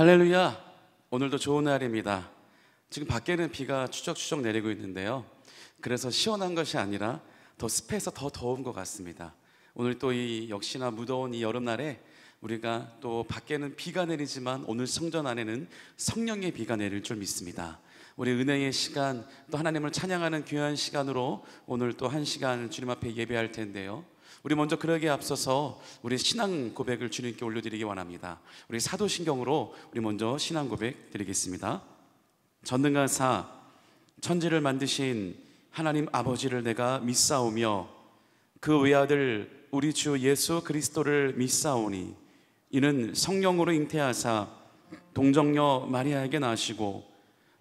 할렐루야. 오늘도 좋은 날입니다. 지금 밖에는 비가 추적추적 내리고 있는데요, 그래서 시원한 것이 아니라 더 습해서 더 더운 것 같습니다. 오늘 또 이 역시나 무더운 이 여름날에 우리가 또 밖에는 비가 내리지만 오늘 성전 안에는 성령의 비가 내릴 줄 믿습니다. 우리 은혜의 시간, 또 하나님을 찬양하는 귀한 시간으로 오늘 또 한 시간 주님 앞에 예배할 텐데요, 우리 먼저 그러기에 앞서서 우리 신앙 고백을 주님께 올려드리기 원합니다. 우리 사도신경으로 우리 먼저 신앙 고백 드리겠습니다. 전능하사 천지를 만드신 하나님 아버지를 내가 믿사오며 그 외아들 우리 주 예수 그리스도를 믿사오니 이는 성령으로 잉태하사 동정녀 마리아에게 나시고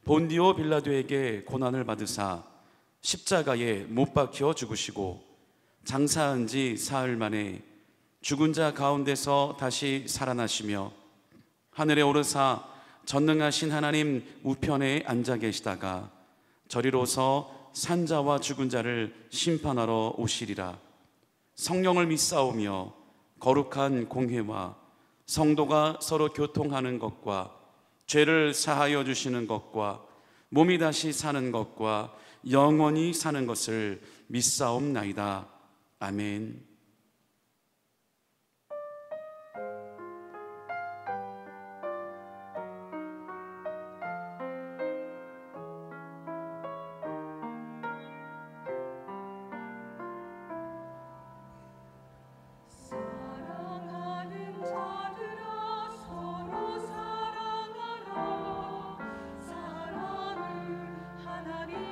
본디오 빌라도에게 고난을 받으사 십자가에 못 박혀 죽으시고 장사한 지 사흘 만에 죽은 자 가운데서 다시 살아나시며 하늘에 오르사 전능하신 하나님 우편에 앉아 계시다가 저리로서 산자와 죽은 자를 심판하러 오시리라. 성령을 믿사오며 거룩한 공회와 성도가 서로 교통하는 것과 죄를 사하여 주시는 것과 몸이 다시 사는 것과 영원히 사는 것을 믿사옵나이다. 아멘. 사랑은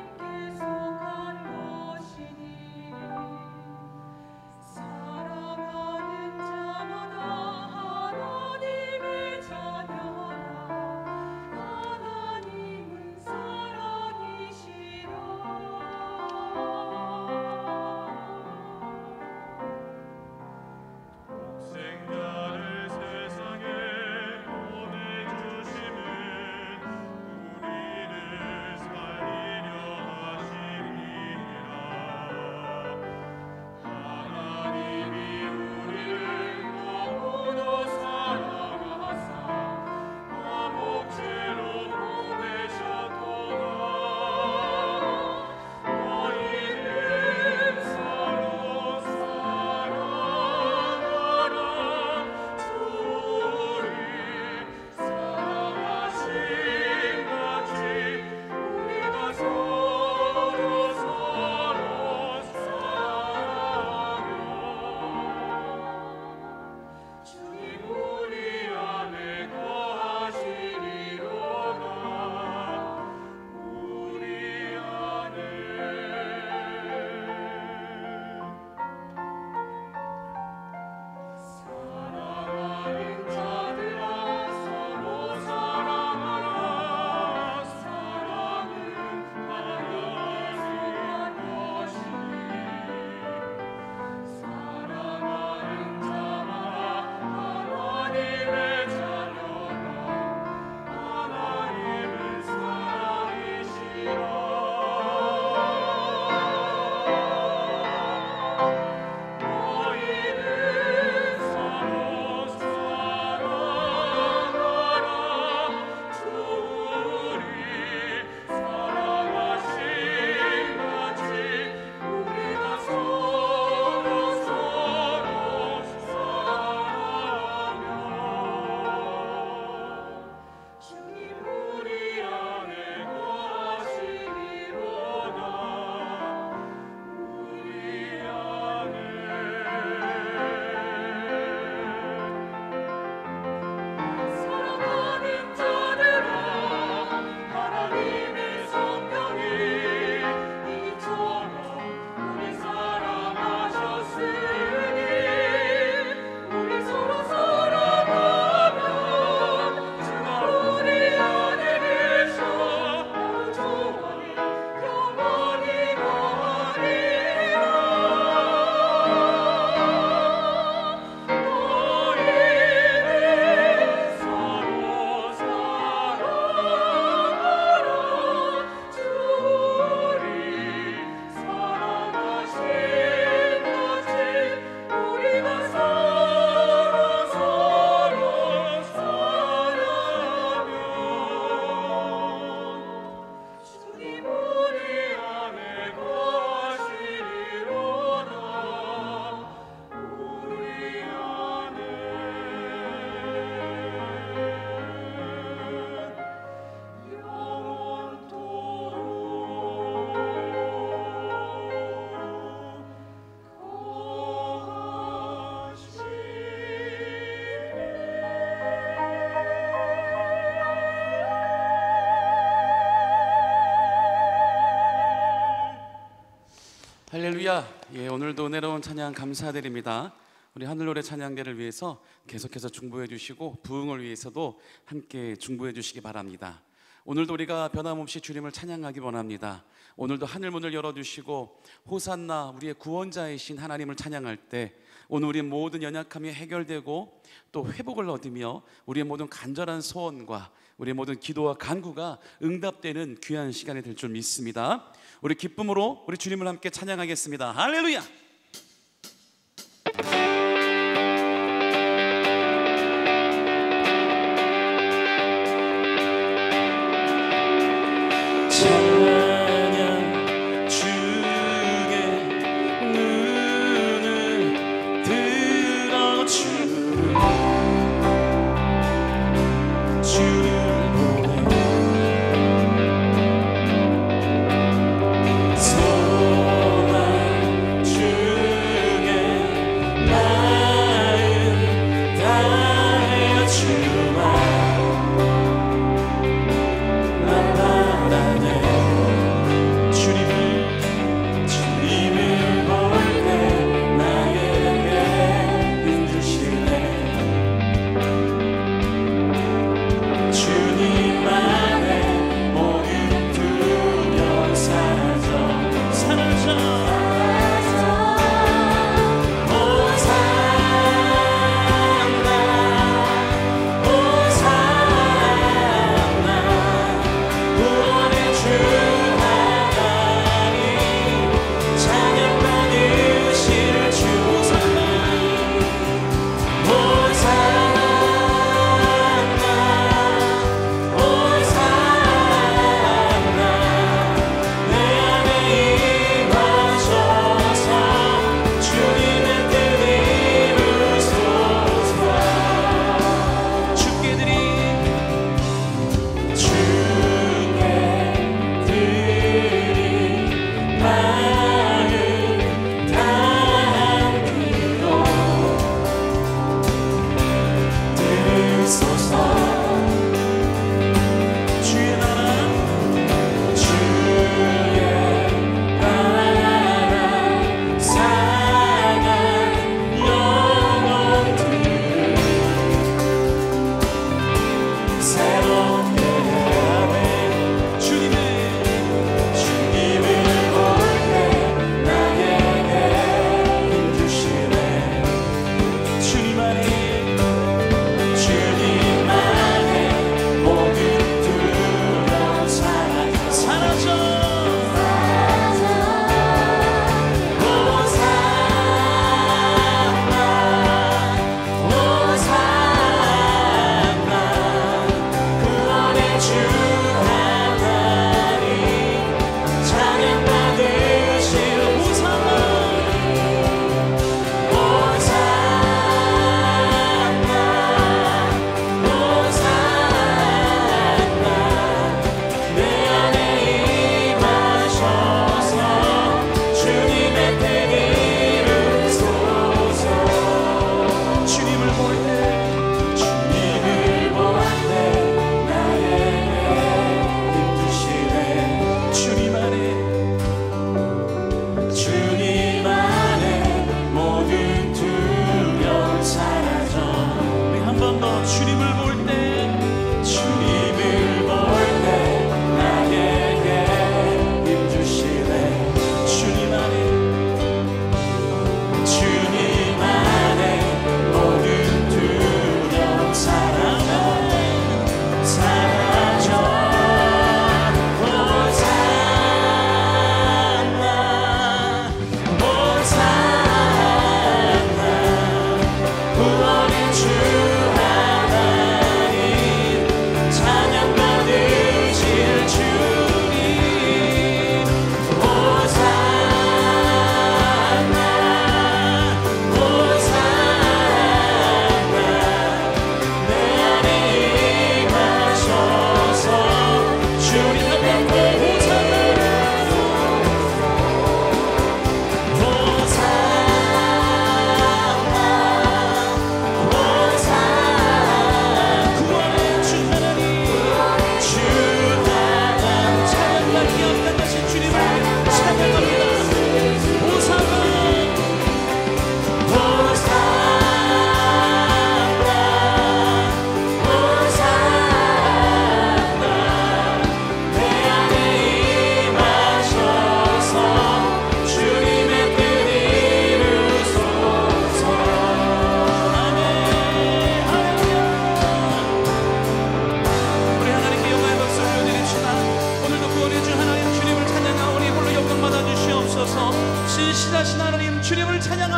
할렐루야. 예, 오늘도 은혜로운 찬양 감사드립니다. 우리 하늘노래 찬양대를 위해서 계속해서 중보해 주시고 부흥을 위해서도 함께 중보해 주시기 바랍니다. 오늘도 우리가 변함없이 주님을 찬양하기 원합니다. 오늘도 하늘문을 열어주시고 호산나 우리의 구원자이신 하나님을 찬양할 때 오늘 우리의 모든 연약함이 해결되고 또 회복을 얻으며 우리의 모든 간절한 소원과 우리의 모든 기도와 간구가 응답되는 귀한 시간이 될 줄 믿습니다. 우리 기쁨으로 우리 주님을 함께 찬양하겠습니다. 할렐루야.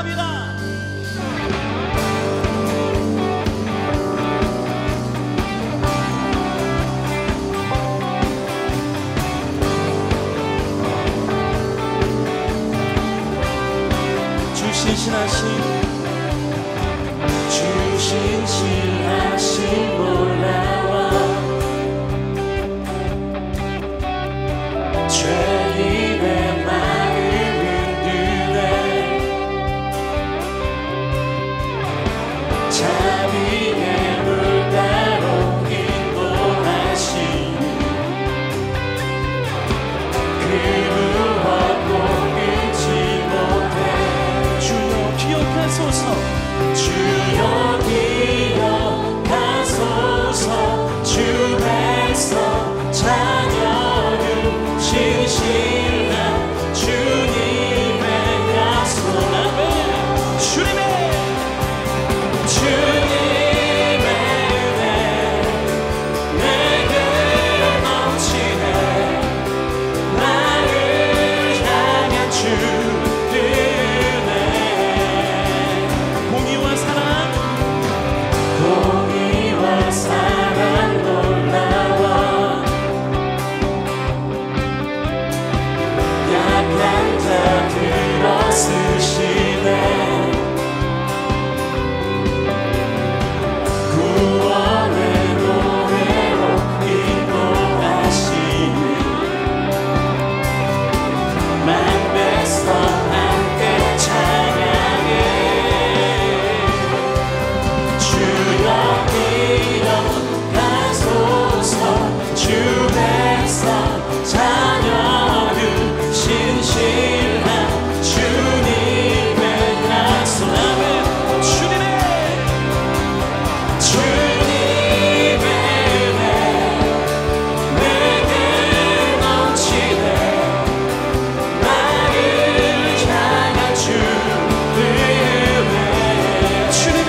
찬양합니다. 주 신실하신 놀라와 죄인의 마음을 흔드네 자비의 물가로 인도하시니 그 무엇도 끊지 못해 주여 기억하소서 주여 기억하소서 주 백성 자녀를 신실한 주님의 약속 주님의 은혜 내게 넘치네 나를 향한 주 공의와 사랑 놀라워 약한 자 들어쓰시네 구원의 노래로 인도하시니 만백성 함께 찬양해 주여 기억하소서 주 백성 자녀를 신실한 주님의 약속 주님의 은혜 내게 넘치네 나를 향한 주 은혜 주님의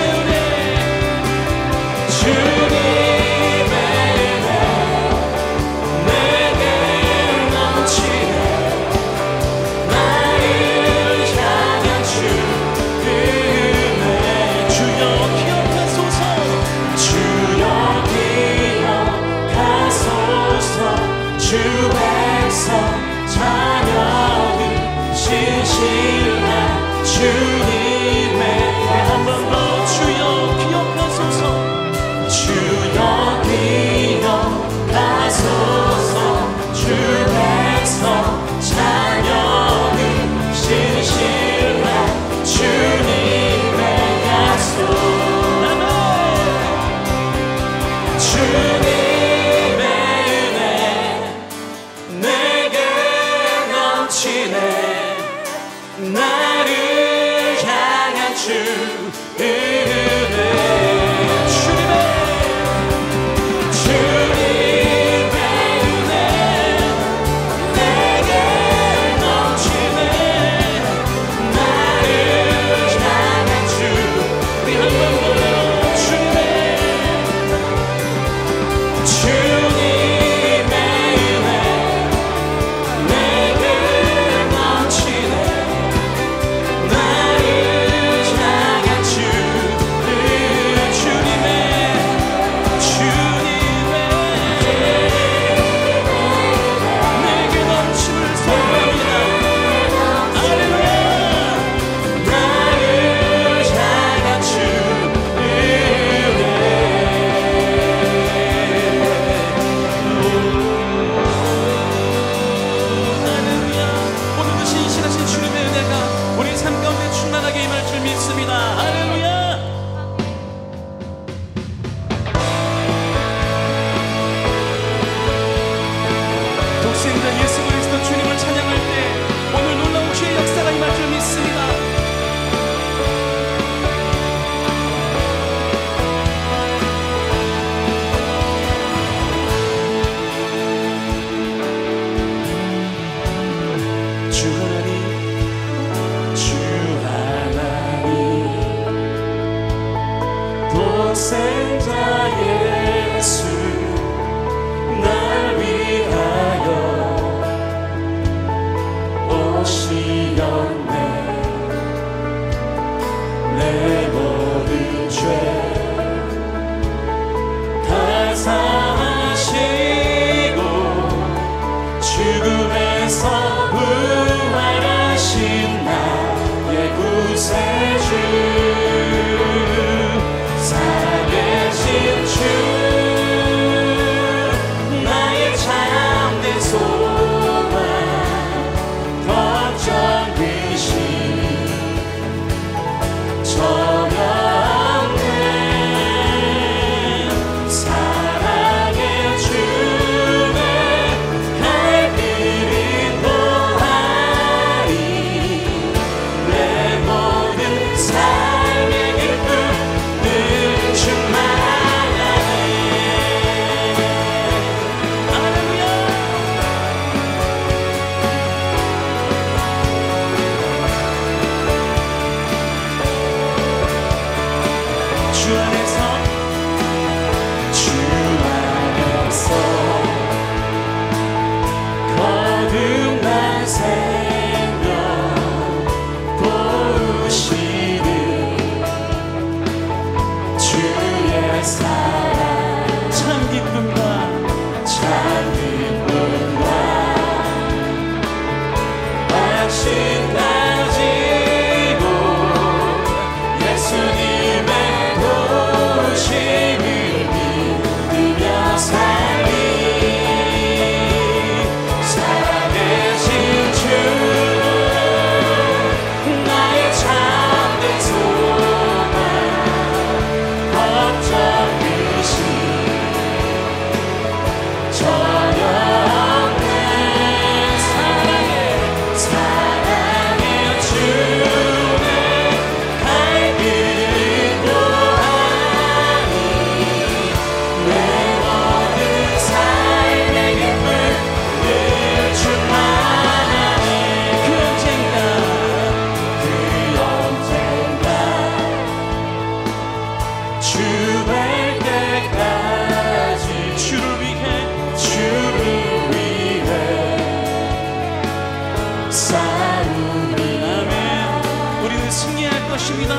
은혜 내게 넘치네 나를 향한 주 은혜 주여 기억하소서 주 백성 자녀들 신실한 주님의 한 번 더 주여 기억하소서 주여 기억하소서 주 백성 자녀들 신실한 주님의 약속 주님의 은혜 내게 넘치네 나를 향한 주 은혜 사시고 죽음에서 부활하신 나의 구세주 살아계신 주 나의 참된 소망 걱정 근심 전혀 없네 사랑의 주내 갈 길이 보하리 내 모든 삶의 기쁨 늘 충만하네 할렐루야 주 안에서 거듭난 생명 보시는 주의 사랑 참 기쁨과 확신 가지고 예수님의 도우심을 믿으며 살리 살아계신 주 나의 참된 소망 걱정 근심 전혀 없네 사랑의 주내 갈 길을 보하니 내 모든 삶의 기쁨 늘 충만하네 그 언젠가 주 뵐 때까지 주를 위해 싸우리 아멘 우리는 승리할 것입니다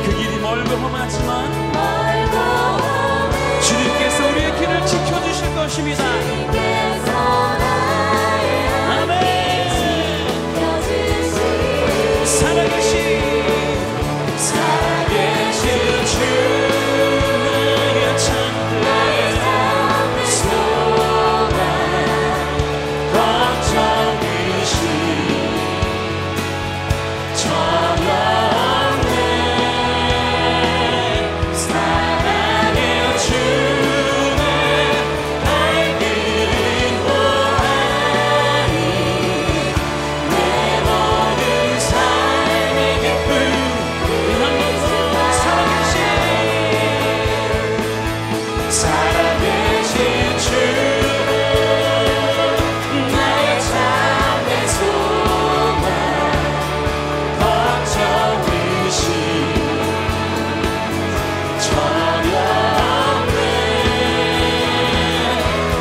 그 길이 멀고 험하지만 주님께서 우리의 길을 지켜주실 것입니다 아멘 살아계신 주 나의 참된 소망 걱정 근심 전혀 없네 사랑의 주내 갈 길을 보하니 내 모든 삶의 기쁨 한 번 더 살아계신 주 나의 참된 소망 걱정 근심 전혀 없네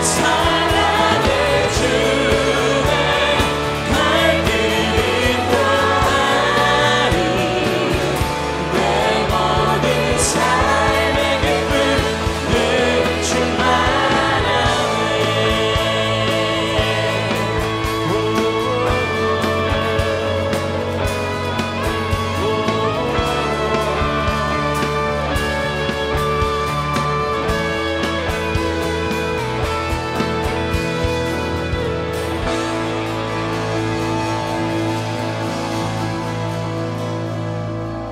사랑의 주내 갈 길을 보하니 내 모든 삶의 기쁨 늘 충만하네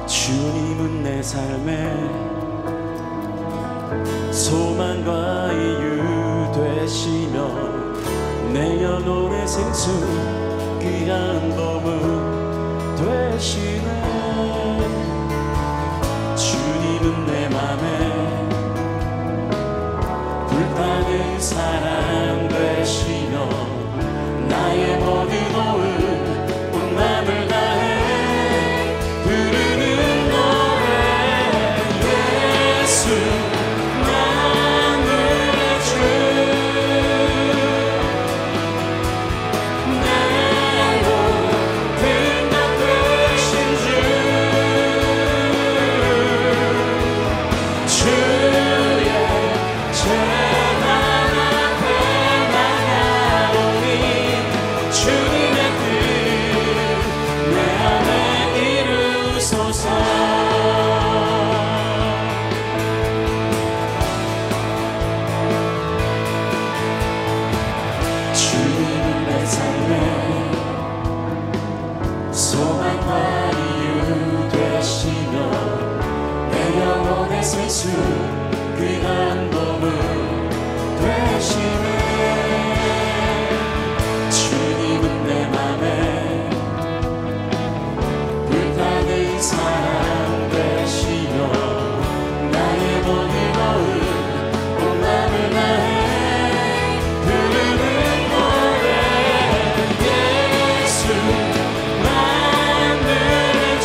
주님은 내 삶의 소망과 이유 되시며 내 영혼의 생수 귀한 보물 되시네 주님은 내 맘에 불타는 사랑 되시며 나의 모든 오은 온 맘을 다해 부르는 노래 예수 만물의 주 내 모든 것 되신 주 영혼의 생수 귀한 보물 되시네. 주님은 내 맘에 불타는 사랑 되시며 나의 모든 거울 온 맘을 다해 부르는 노래 예수 만드는 주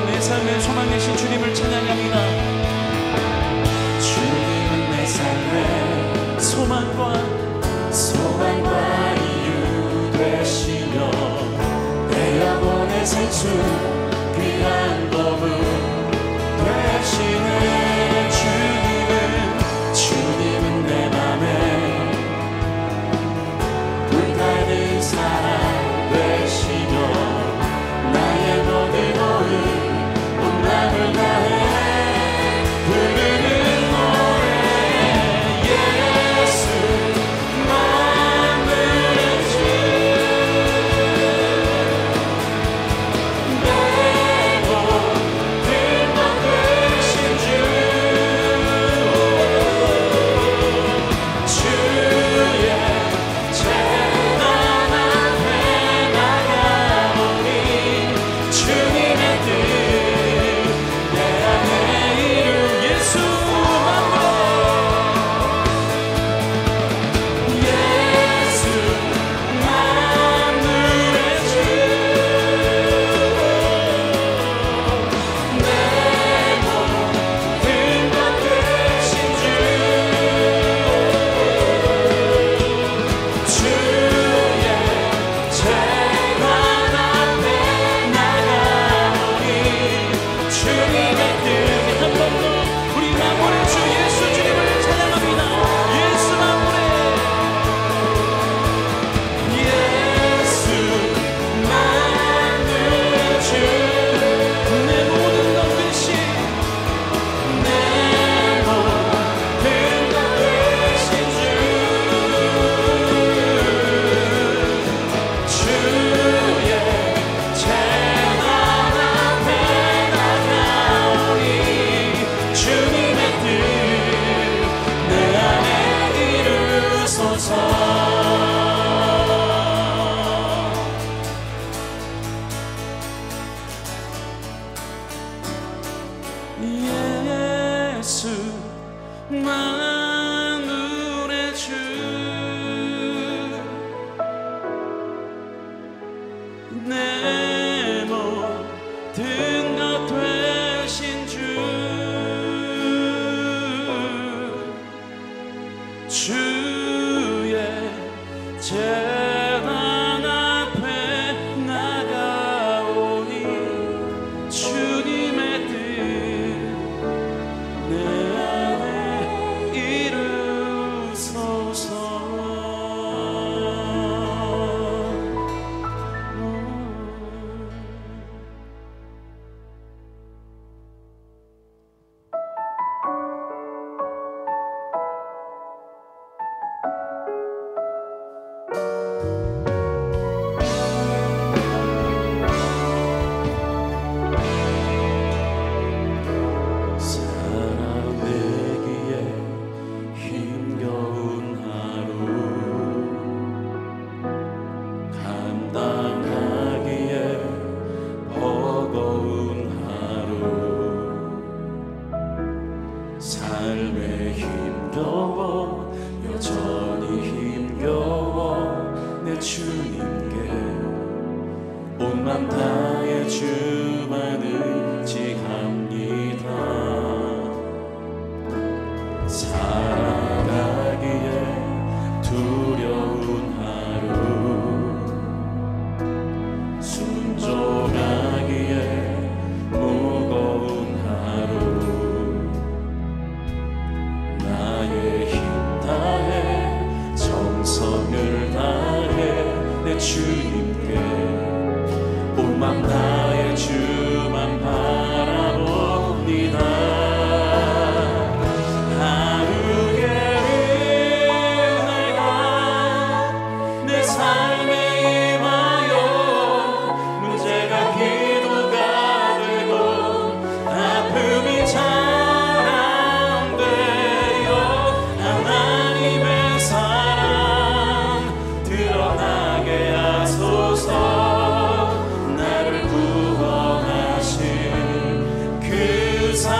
내 삶의 소망 되신 주님을 찬양합니다. 주님은 내 삶의 소망과 이유 되시며 내 영혼의 생수 귀한 보물 되시네. 주님은 내 맘에 불타는 사랑 되시며 나의 모든 오늘 맘을 다해 부르는 노래 예수 만드는 주 내 모든 것 되신 주의 재단 앞에 나가오니 주님의 뜻 예수 만물의 주 내 모든 것 되신 주의 재단 앞에 나가오니 주님의 뜻 내 안에 이루소서. 삶에 힘겨워 여전히 힘겨워 내 주님께 온 맘 다해 주만 의지합니다. 살아가기에 두려운 하루 순종하기에 무거운 하루 나의 정성을 다해 내 주님께 온 맘 다해 주만 바라봅니다. 하루의 은혜가 내 삶에 임하여 문제가 기도가 되고 아픔이 자랑되어 하나님의 사랑 드러나게 하소서. 나를 구원하신 그 사랑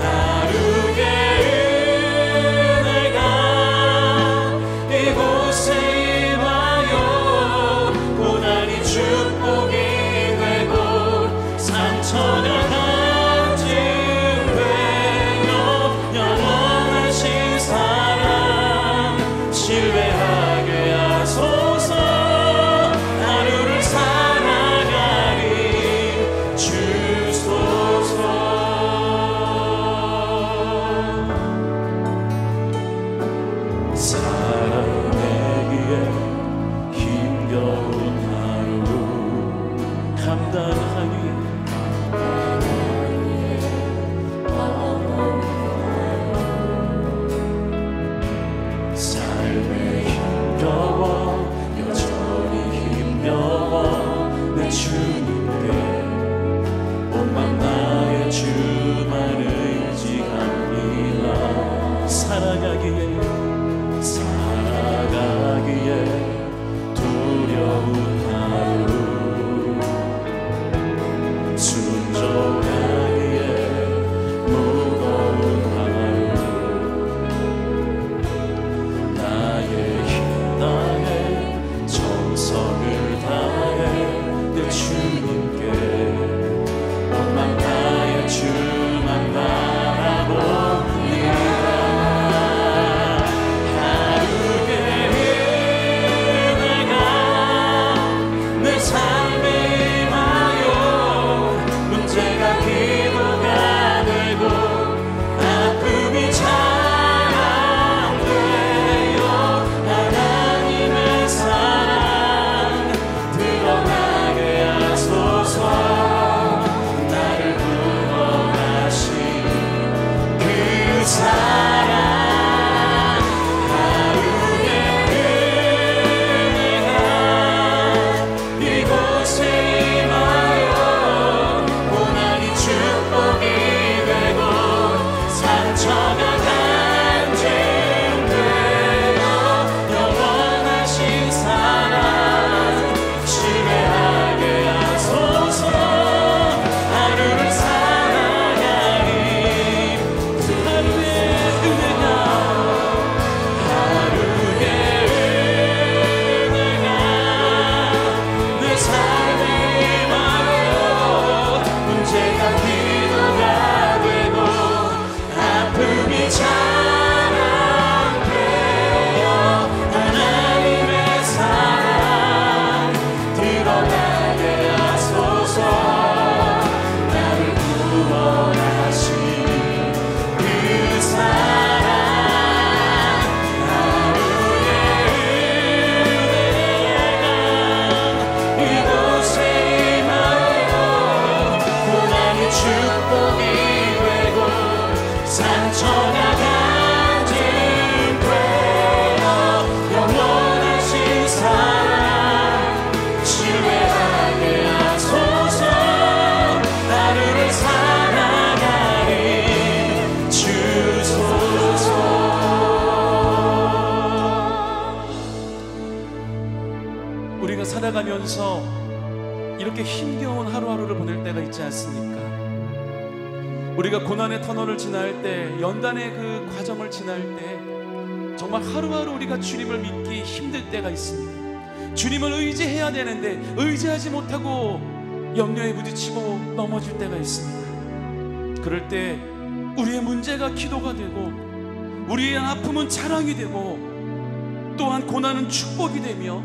하루의 은혜가 이곳에 임하여 고난이 축복이 되고 상처가 간증되어 영원하신 사랑 신뢰하게 하소서. 하루를 살아가리 주소서. 살아내기에 힘겨운 하루 감당하기에 삶에 힘겨워 여전히 힘겨워 내 주님께 온 맘 다해 주만 의지합니다. 살아가기에 두려운 하루 순종하기에 무거운 하루 나의 힘 다해 정성을 다해 내 주님께 온 맘 다해 주만 바라봅니다. 하루의 은혜가 내 삶에 임하여 문제가 기도가 되고 아픔이 자랑되어 하나님의 사랑 드러나게 하소서. 나를 구원하신 그 사랑 하루의 은혜가 이곳에 임하여 고난이 축복이 되고 상처가 간증되어 영원하신 사랑 신뢰하게 하소서. 하루를 살아가리 그 하루의 은혜가 내 삶에 임하여 문제가 기도가 되고 아픔이 자랑되어 하나님의 사랑 드러나게 하소서. 나를 구원하신 그 사랑 하루의 은혜가 이곳에 임하여 고난이 축복이 되고 상처가 간증되어 영원하신 사랑 신뢰하게 하소서. 하루를 살아가리 주소서. 우리가 살아가면서 이렇게 힘겨운 하루하루를 보낼 때가 있지 않습니까? 우리가 고난의 터널을 지날 때, 연단의 그 과정을 지날 때 정말 하루하루 우리가 주님을 믿기 힘들 때가 있습니다. 주님을 의지해야 되는데 의지하지 못하고 염려에 부딪히고 넘어질 때가 있습니다. 그럴 때 우리의 문제가 기도가 되고 우리의 아픔은 자랑이 되고 또한 고난은 축복이 되며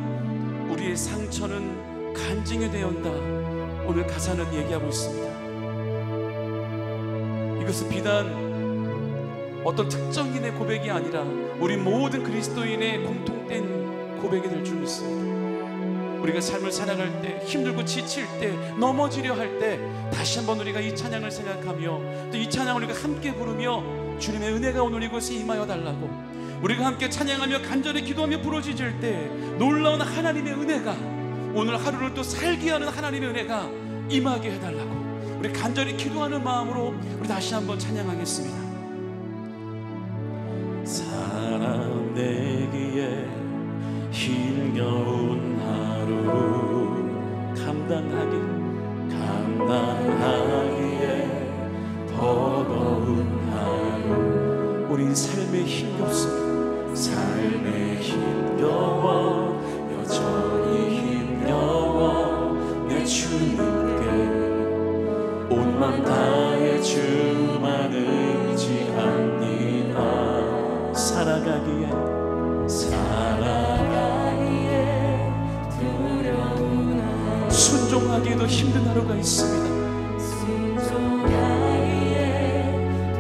우리의 상처는 간증이 되었다. 오늘 가사는 얘기하고 있습니다. 이것은 비단 어떤 특정인의 고백이 아니라 우리 모든 그리스도인의 공통된 고백이 될 줄 믿습니다. 우리가 삶을 살아갈 때, 힘들고 지칠 때, 넘어지려 할 때 다시 한번 우리가 이 찬양을 생각하며 또 이 찬양을 우리가 함께 부르며 주님의 은혜가 오늘 이곳에 임하여 달라고, 우리가 함께 찬양하며 간절히 기도하며 부르짖을 때 놀라운 하나님의 은혜가, 오늘 하루를 또 살게 하는 하나님의 은혜가 임하게 해달라고 우리 간절히 기도하는 마음으로 우리 다시 한번 찬양하겠습니다. 사람 되기에 힘겨운 하루 감당하기에 버거운 하루, 우린 삶에 힘겹습니다. 삶에 힘겨워 여전히 힘겨워 내 주님께 온 맘 다해 주만 의지합니다. 살아가기에 두려운 하루, 순종하기에도 힘든 하루가 있습니다. 순종하기에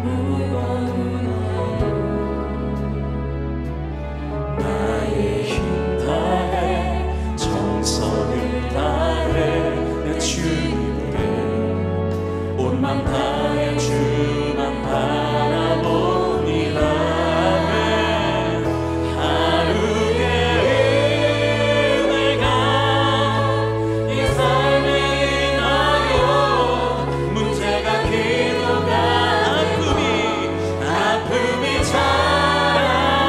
무거운 하루, 나의 힘 다해 정성을 다해 내 주님께 온 맘 다해 주만 바라봅니다. 하루의 은혜가 이 삶에 임하여 문제가 기도가 아픔이 자랑되어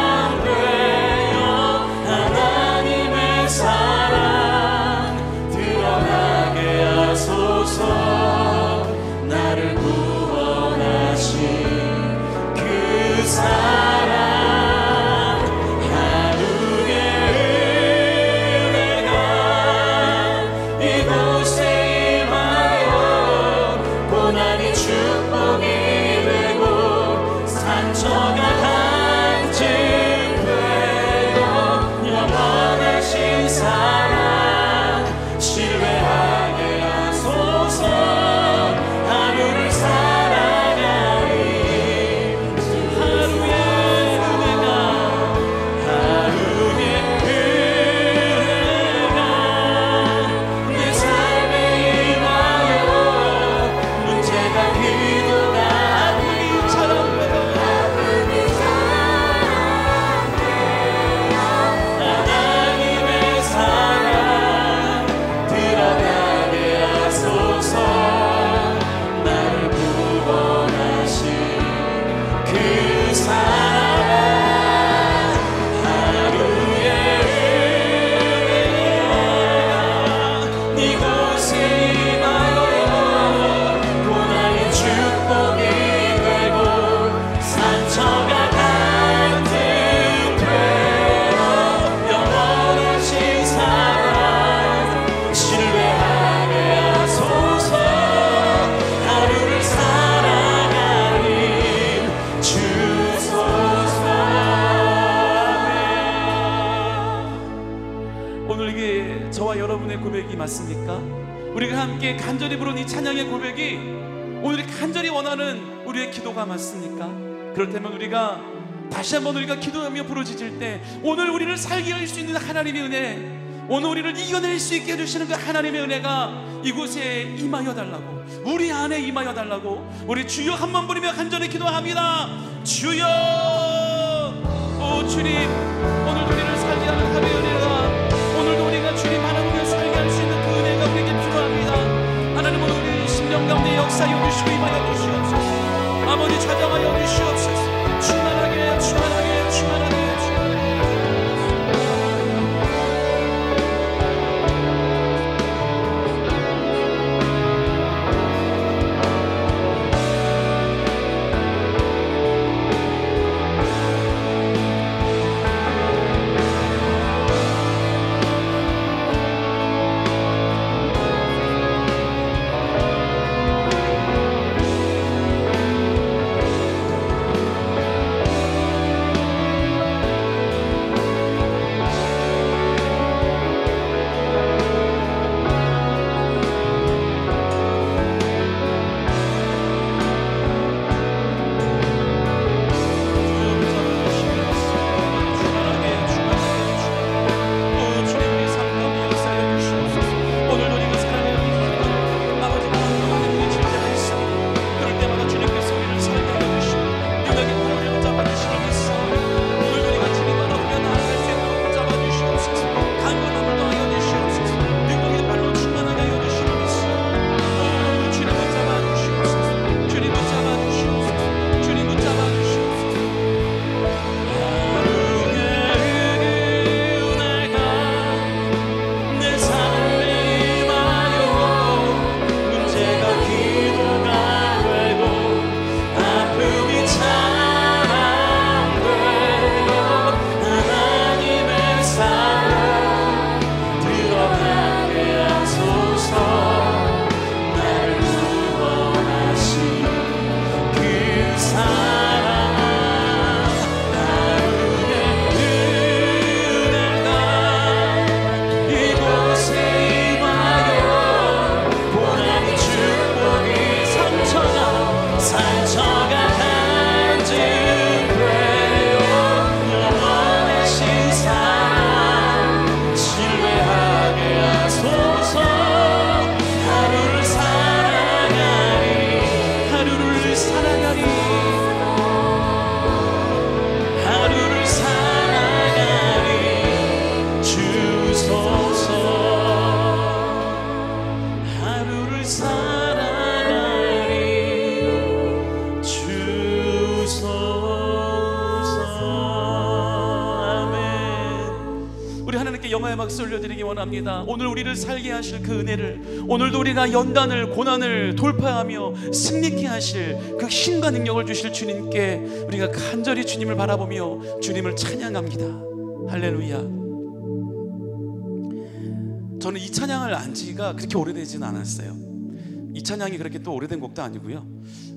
하나님의 사랑 드러나게 하소서. 나를 구원하신 그 사랑, 하루의 은혜가 이곳에 임하여 고난이 축복이 되고 상처가 간증되어 영원하신 사랑 신뢰하게 하소서. 하루를 살아가리 하루의 은혜가 내 삶에 임하여 문제가 기도가 아픔이 자랑되어 하나님의 사랑 드러나게 하소서. 나를 구원하신 그 사랑, 하루의 은혜가 이곳에 임하여 고난이 축복이 되고 상처가 간증되어 영원하신 사랑 신뢰하게 하소서. 하루를 살아가리 주소서. 오늘 이게 저와 여러분의 고백이 맞습니까? 우리가 함께 간절히 부른 이 찬양의 고백이 오늘 간절히 원하는 우리의 기도가 맞습니까? 그렇다면 우리가 다시 한번 우리가 기도하며 부르짖을 때 오늘 우리를 살게 할 수 있는 하나님의 은혜, 오늘 우리를 이겨낼 수 있게 해주시는 그 하나님의 은혜가 이곳에 임하여 달라고, 우리 안에 임하여 달라고 우리 주여 한번 부르며 간절히 기도합니다. 주여, 오 주님, 오늘도 우리를 살게 하는 하나님의 은혜가, 오늘도 우리가 주님 바라보며 살게 할 수 있는 그 은혜가 우리에게 필요합니다. 하나님, 오늘 우리 심령 가운데 역사여 주시고 임하여 주시옵소서. 아버지, 찾아가여 주시옵소서. 충만하게 충만하게 충만하게 감사의 박수 올려드리기 원합니다. 오늘 우리를 살게 하실 그 은혜를, 오늘도 우리가 연단을 고난을 돌파하며 승리케 하실 그 힘과 능력을 주실 주님께 우리가 간절히 주님을 바라보며 주님을 찬양합니다. 할렐루야. 저는 이 찬양을 안 지가 그렇게 오래되지는 않았어요. 이 찬양이 그렇게 또 오래된 곡도 아니고요.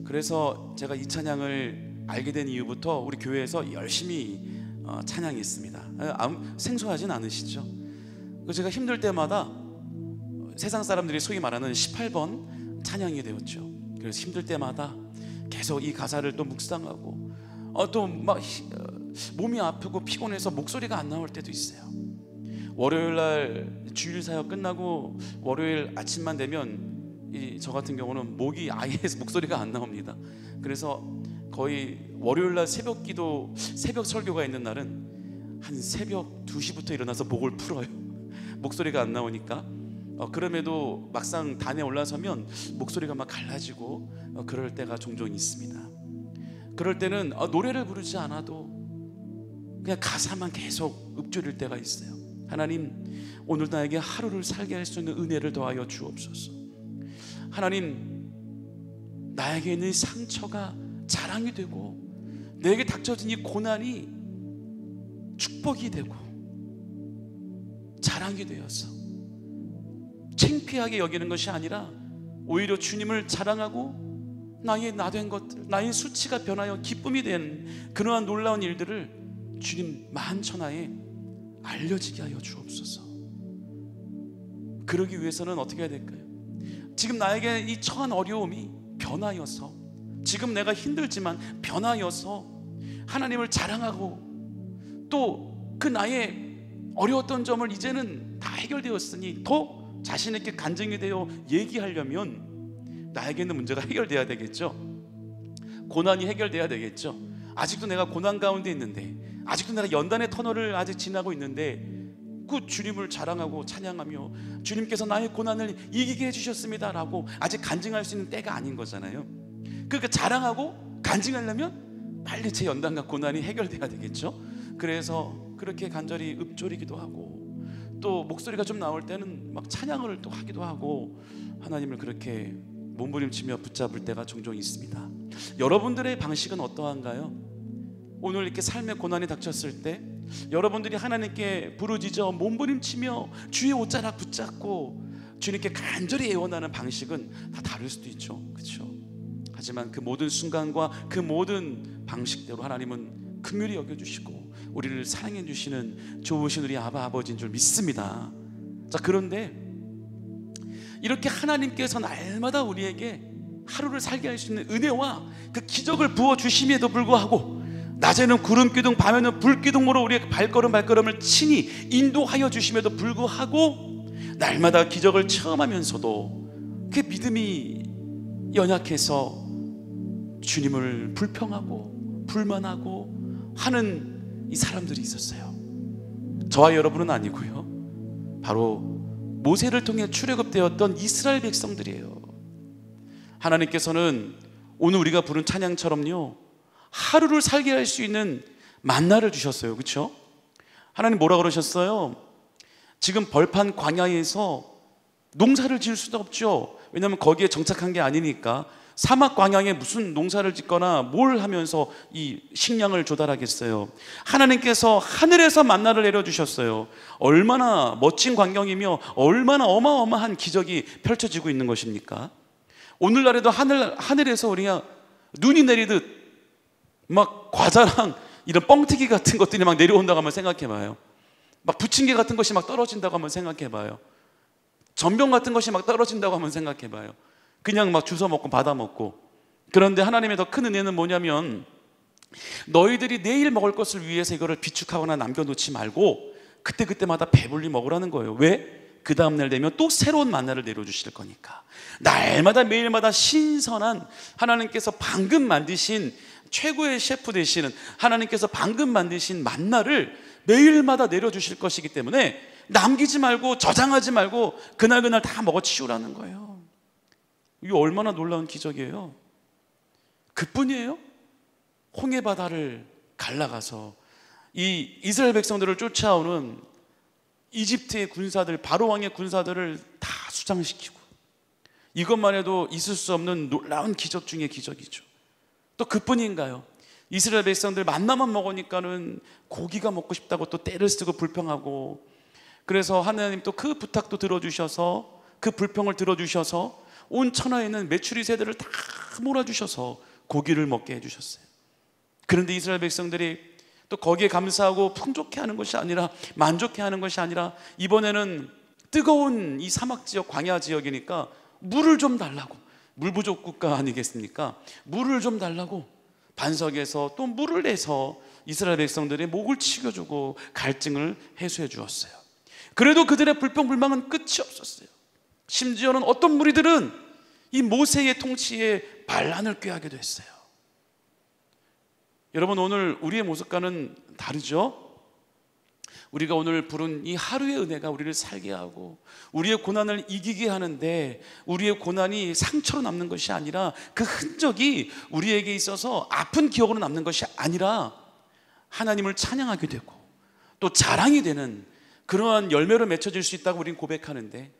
그래서 제가 이 찬양을 알게 된 이후부터 우리 교회에서 열심히 찬양했습니다. 생소하진 않으시죠? 제가 힘들 때마다 세상 사람들이 소위 말하는 18번 찬양이 되었죠. 그래서 힘들 때마다 계속 이 가사를 또 묵상하고 또 막 몸이 아프고 피곤해서 목소리가 안 나올 때도 있어요. 월요일날 주일 사역 끝나고 월요일 아침만 되면 저 같은 경우는 목이 아예 목소리가 안 나옵니다. 그래서 거의 월요일날 새벽 기도, 새벽 설교가 있는 날은 한 새벽 2시부터 일어나서 목을 풀어요. 목소리가 안 나오니까. 그럼에도 막상 단에 올라서면 목소리가 막 갈라지고 그럴 때가 종종 있습니다. 그럴 때는 노래를 부르지 않아도 그냥 가사만 계속 읊조릴 때가 있어요. 하나님, 오늘 나에게 하루를 살게 할 수 있는 은혜를 더하여 주옵소서. 하나님, 나에게 있는 상처가 자랑이 되고 내게 닥쳐진 이 고난이 축복이 되고 자랑이 되어서 창피하게 여기는 것이 아니라 오히려 주님을 자랑하고 나의 나된 것들, 나의 수치가 변하여 기쁨이 된 그러한 놀라운 일들을 주님 만천하에 알려지게 하여 주옵소서. 그러기 위해서는 어떻게 해야 될까요? 지금 나에게 이 처한 어려움이 변하여서, 지금 내가 힘들지만 변하여서 하나님을 자랑하고 또 그 나의 어려웠던 점을 이제는 다 해결되었으니 더 자신 있게 간증이 되어 얘기하려면 나에게는 문제가 해결돼야 되겠죠. 고난이 해결돼야 되겠죠. 아직도 내가 고난 가운데 있는데, 아직도 내가 연단의 터널을 아직 지나고 있는데 그 주님을 자랑하고 찬양하며 주님께서 나의 고난을 이기게 해주셨습니다 라고 아직 간증할 수 있는 때가 아닌 거잖아요. 그러니까 자랑하고 간증하려면 빨리 제 연단과 고난이 해결돼야 되겠죠. 그래서 그렇게 간절히 읊조리기도 하고 또 목소리가 좀 나올 때는 막 찬양을 또 하기도 하고 하나님을 그렇게 몸부림치며 붙잡을 때가 종종 있습니다. 여러분들의 방식은 어떠한가요? 오늘 이렇게 삶의 고난이 닥쳤을 때 여러분들이 하나님께 부르짖어 몸부림치며 주의 옷자락 붙잡고 주님께 간절히 애원하는 방식은 다 다를 수도 있죠. 그렇죠? 하지만 그 모든 순간과 그 모든 방식대로 하나님은 긍휼히 여겨주시고 우리를 사랑해 주시는 좋으신 우리 아버지인 줄 믿습니다. 자, 그런데 이렇게 하나님께서 날마다 우리에게 하루를 살게 할 수 있는 은혜와 그 기적을 부어주심에도 불구하고 낮에는 구름기둥, 밤에는 불기둥으로 우리의 발걸음을 친히 인도하여 주심에도 불구하고 날마다 기적을 체험하면서도 그 믿음이 연약해서 주님을 불평하고 불만하고 하는 이 사람들이 있었어요. 저와 여러분은 아니고요, 바로 모세를 통해 출애굽되었던 이스라엘 백성들이에요. 하나님께서는 오늘 우리가 부른 찬양처럼요, 하루를 살게 할 수 있는 만나를 주셨어요. 그렇죠? 하나님 뭐라 그러셨어요? 지금 벌판 광야에서 농사를 지을 수도 없죠. 왜냐하면 거기에 정착한 게 아니니까. 사막 광야에 무슨 농사를 짓거나 뭘 하면서 이 식량을 조달하겠어요. 하나님께서 하늘에서 만나를 내려주셨어요. 얼마나 멋진 광경이며 얼마나 어마어마한 기적이 펼쳐지고 있는 것입니까? 오늘날에도 하늘에서 우리가 눈이 내리듯 막 과자랑 이런 뻥튀기 같은 것들이 막 내려온다고 한번 생각해봐요. 막 부침개 같은 것이 막 떨어진다고 한번 생각해봐요. 전병 같은 것이 막 떨어진다고 한번 생각해봐요. 그냥 막 주워 먹고 받아 먹고. 그런데 하나님의 더 큰 은혜는 뭐냐면, 너희들이 내일 먹을 것을 위해서 이거를 비축하거나 남겨놓지 말고 그때그때마다 배불리 먹으라는 거예요. 왜? 그 다음날 되면 또 새로운 만나를 내려주실 거니까. 날마다 매일마다 신선한, 하나님께서 방금 만드신 최고의 셰프 되시는 하나님께서 방금 만드신 만나를 매일마다 내려주실 것이기 때문에 남기지 말고 저장하지 말고 그날그날 다 먹어치우라는 거예요. 이게 얼마나 놀라운 기적이에요. 그뿐이에요? 홍해바다를 갈라가서 이 이스라엘 백성들을 쫓아오는 이집트의 군사들, 바로 왕의 군사들을 다 수장시키고, 이것만 해도 있을 수 없는 놀라운 기적 중의 기적이죠. 또 그뿐인가요? 이스라엘 백성들 만나만 먹으니까는 고기가 먹고 싶다고 또 떼를 쓰고 불평하고, 그래서 하나님 또 그 부탁도 들어주셔서, 그 불평을 들어주셔서 온 천하에 있는 메추리 새들을 다 몰아주셔서 고기를 먹게 해주셨어요. 그런데 이스라엘 백성들이 또 거기에 감사하고 풍족해 하는 것이 아니라, 만족해 하는 것이 아니라, 이번에는 뜨거운 이 사막 지역, 광야 지역이니까 물을 좀 달라고, 물 부족 국가 아니겠습니까? 물을 좀 달라고 반석에서 또 물을 내서 이스라엘 백성들의 목을 치켜주고 갈증을 해소해 주었어요. 그래도 그들의 불평불만은 끝이 없었어요. 심지어는 어떤 무리들은 이 모세의 통치에 반란을 꾀하기도 했어요. 여러분, 오늘 우리의 모습과는 다르죠? 우리가 오늘 부른 이 하루의 은혜가 우리를 살게 하고 우리의 고난을 이기게 하는데, 우리의 고난이 상처로 남는 것이 아니라, 그 흔적이 우리에게 있어서 아픈 기억으로 남는 것이 아니라 하나님을 찬양하게 되고 또 자랑이 되는 그러한 열매로 맺혀질 수 있다고 우리는 고백하는데,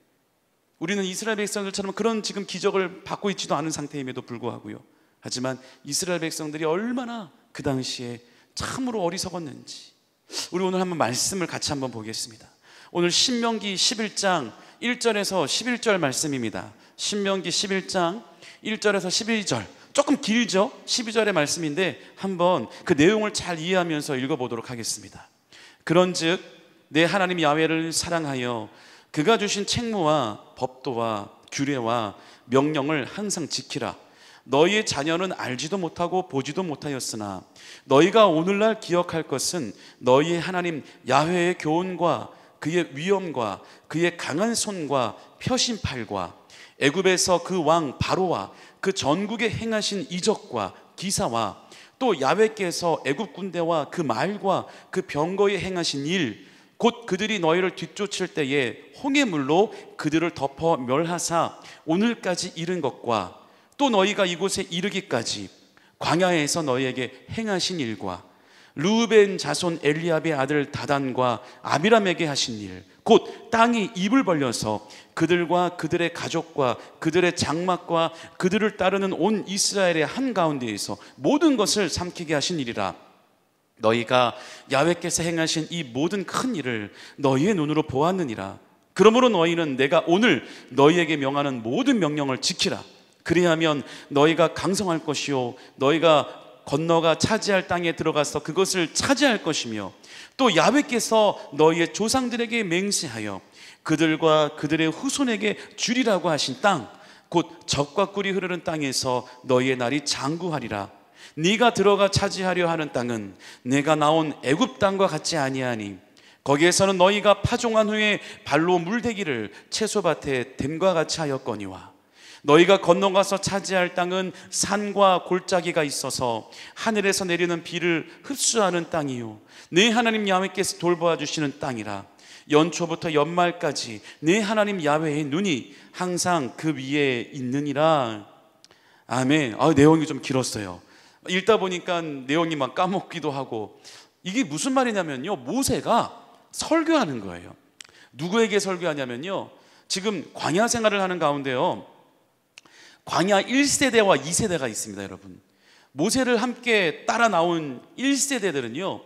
우리는 이스라엘 백성들처럼 그런 지금 기적을 받고 있지도 않은 상태임에도 불구하고요, 하지만 이스라엘 백성들이 얼마나 그 당시에 참으로 어리석었는지, 우리 오늘 한번 말씀을 같이 한번 보겠습니다. 오늘 신명기 11장 1절에서 11절 말씀입니다. 신명기 11장 1절에서 12절, 조금 길죠? 12절의 말씀인데 한번 그 내용을 잘 이해하면서 읽어보도록 하겠습니다. 그런즉 내 하나님 야훼를 사랑하여 그가 주신 책무와 법도와 규례와 명령을 항상 지키라. 너희의 자녀는 알지도 못하고 보지도 못하였으나 너희가 오늘날 기억할 것은 너희의 하나님 야훼의 교훈과 그의 위엄과 그의 강한 손과 펴신 팔과 애굽에서 그 왕 바로와 그 전국에 행하신 이적과 기사와 또 야훼께서 애굽 군대와 그 말과 그 병거에 행하신 일, 곧 그들이 너희를 뒤쫓을 때에 홍해물로 그들을 덮어 멸하사 오늘까지 이른 것과 또 너희가 이곳에 이르기까지 광야에서 너희에게 행하신 일과 르우벤 자손 엘리압의 아들 다단과 아비람에게 하신 일, 곧 땅이 입을 벌려서 그들과 그들의 가족과 그들의 장막과 그들을 따르는 온 이스라엘의 한가운데에서 모든 것을 삼키게 하신 일이라. 너희가 야훼께서 행하신 이 모든 큰 일을 너희의 눈으로 보았느니라. 그러므로 너희는 내가 오늘 너희에게 명하는 모든 명령을 지키라. 그리하면 너희가 강성할 것이요 너희가 건너가 차지할 땅에 들어가서 그것을 차지할 것이며, 또 야훼께서 너희의 조상들에게 맹세하여 그들과 그들의 후손에게 주리라고 하신 땅, 곧 젖과 꿀이 흐르는 땅에서 너희의 날이 장구하리라. 네가 들어가 차지하려 하는 땅은 내가 나온 애굽 땅과 같지 아니하니 거기에서는 너희가 파종한 후에 발로 물대기를 채소밭에 댐과 같이 하였거니와 너희가 건너가서 차지할 땅은 산과 골짜기가 있어서 하늘에서 내리는 비를 흡수하는 땅이요 내 하나님 야훼께서 돌보아 주시는 땅이라. 연초부터 연말까지 내 하나님 야훼의 눈이 항상 그 위에 있느니라. 아멘. 내용이 좀 길었어요. 읽다 보니까 내용이 막 까먹기도 하고, 이게 무슨 말이냐면요, 모세가 설교하는 거예요. 누구에게 설교하냐면요, 지금 광야 생활을 하는 가운데요, 광야 1세대와 2세대가 있습니다. 여러분, 모세를 함께 따라 나온 1세대들은요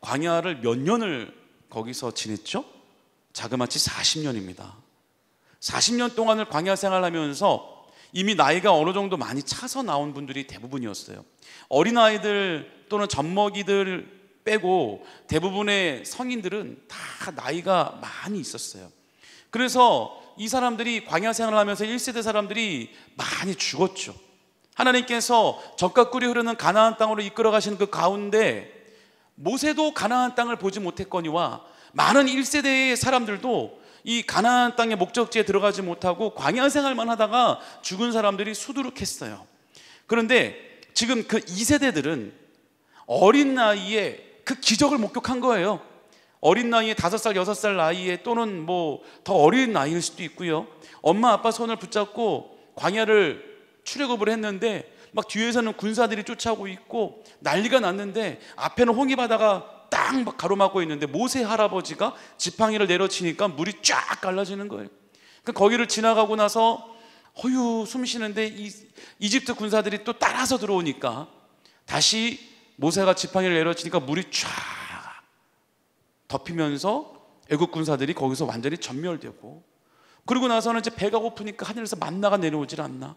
광야를 몇 년을 거기서 지냈죠? 자그마치 40년입니다 40년 동안을 광야 생활하면서 이미 나이가 어느 정도 많이 차서 나온 분들이 대부분이었어요. 어린아이들 또는 젖먹이들 빼고 대부분의 성인들은 다 나이가 많이 있었어요. 그래서 이 사람들이 광야 생활하면서 1세대 사람들이 많이 죽었죠. 하나님께서 젖과 꿀이 흐르는 가나안 땅으로 이끌어 가시는 그 가운데 모세도 가나안 땅을 보지 못했거니와 많은 1세대의 사람들도 이 가나안 땅의 목적지에 들어가지 못하고 광야 생활만 하다가 죽은 사람들이 수두룩했어요. 그런데 지금 그 2세대들은 어린 나이에 그 기적을 목격한 거예요. 어린 나이에 5살, 6살 나이에 또는 뭐 더 어린 나이일 수도 있고요. 엄마 아빠 손을 붙잡고 광야를 출애굽을 했는데 막 뒤에서는 군사들이 쫓아오고 있고 난리가 났는데 앞에는 홍해 바다가 딱 막 가로막고 있는데 모세 할아버지가 지팡이를 내려치니까 물이 쫙 갈라지는 거예요. 그러니까 거기를 지나가고 나서 허유 숨 쉬는데 이집트 군사들이 또 따라서 들어오니까 다시 모세가 지팡이를 내려치니까 물이 쫙 덮이면서 애국 군사들이 거기서 완전히 전멸되고, 그리고 나서는 이제 배가 고프니까 하늘에서 만나가 내려오질 않나,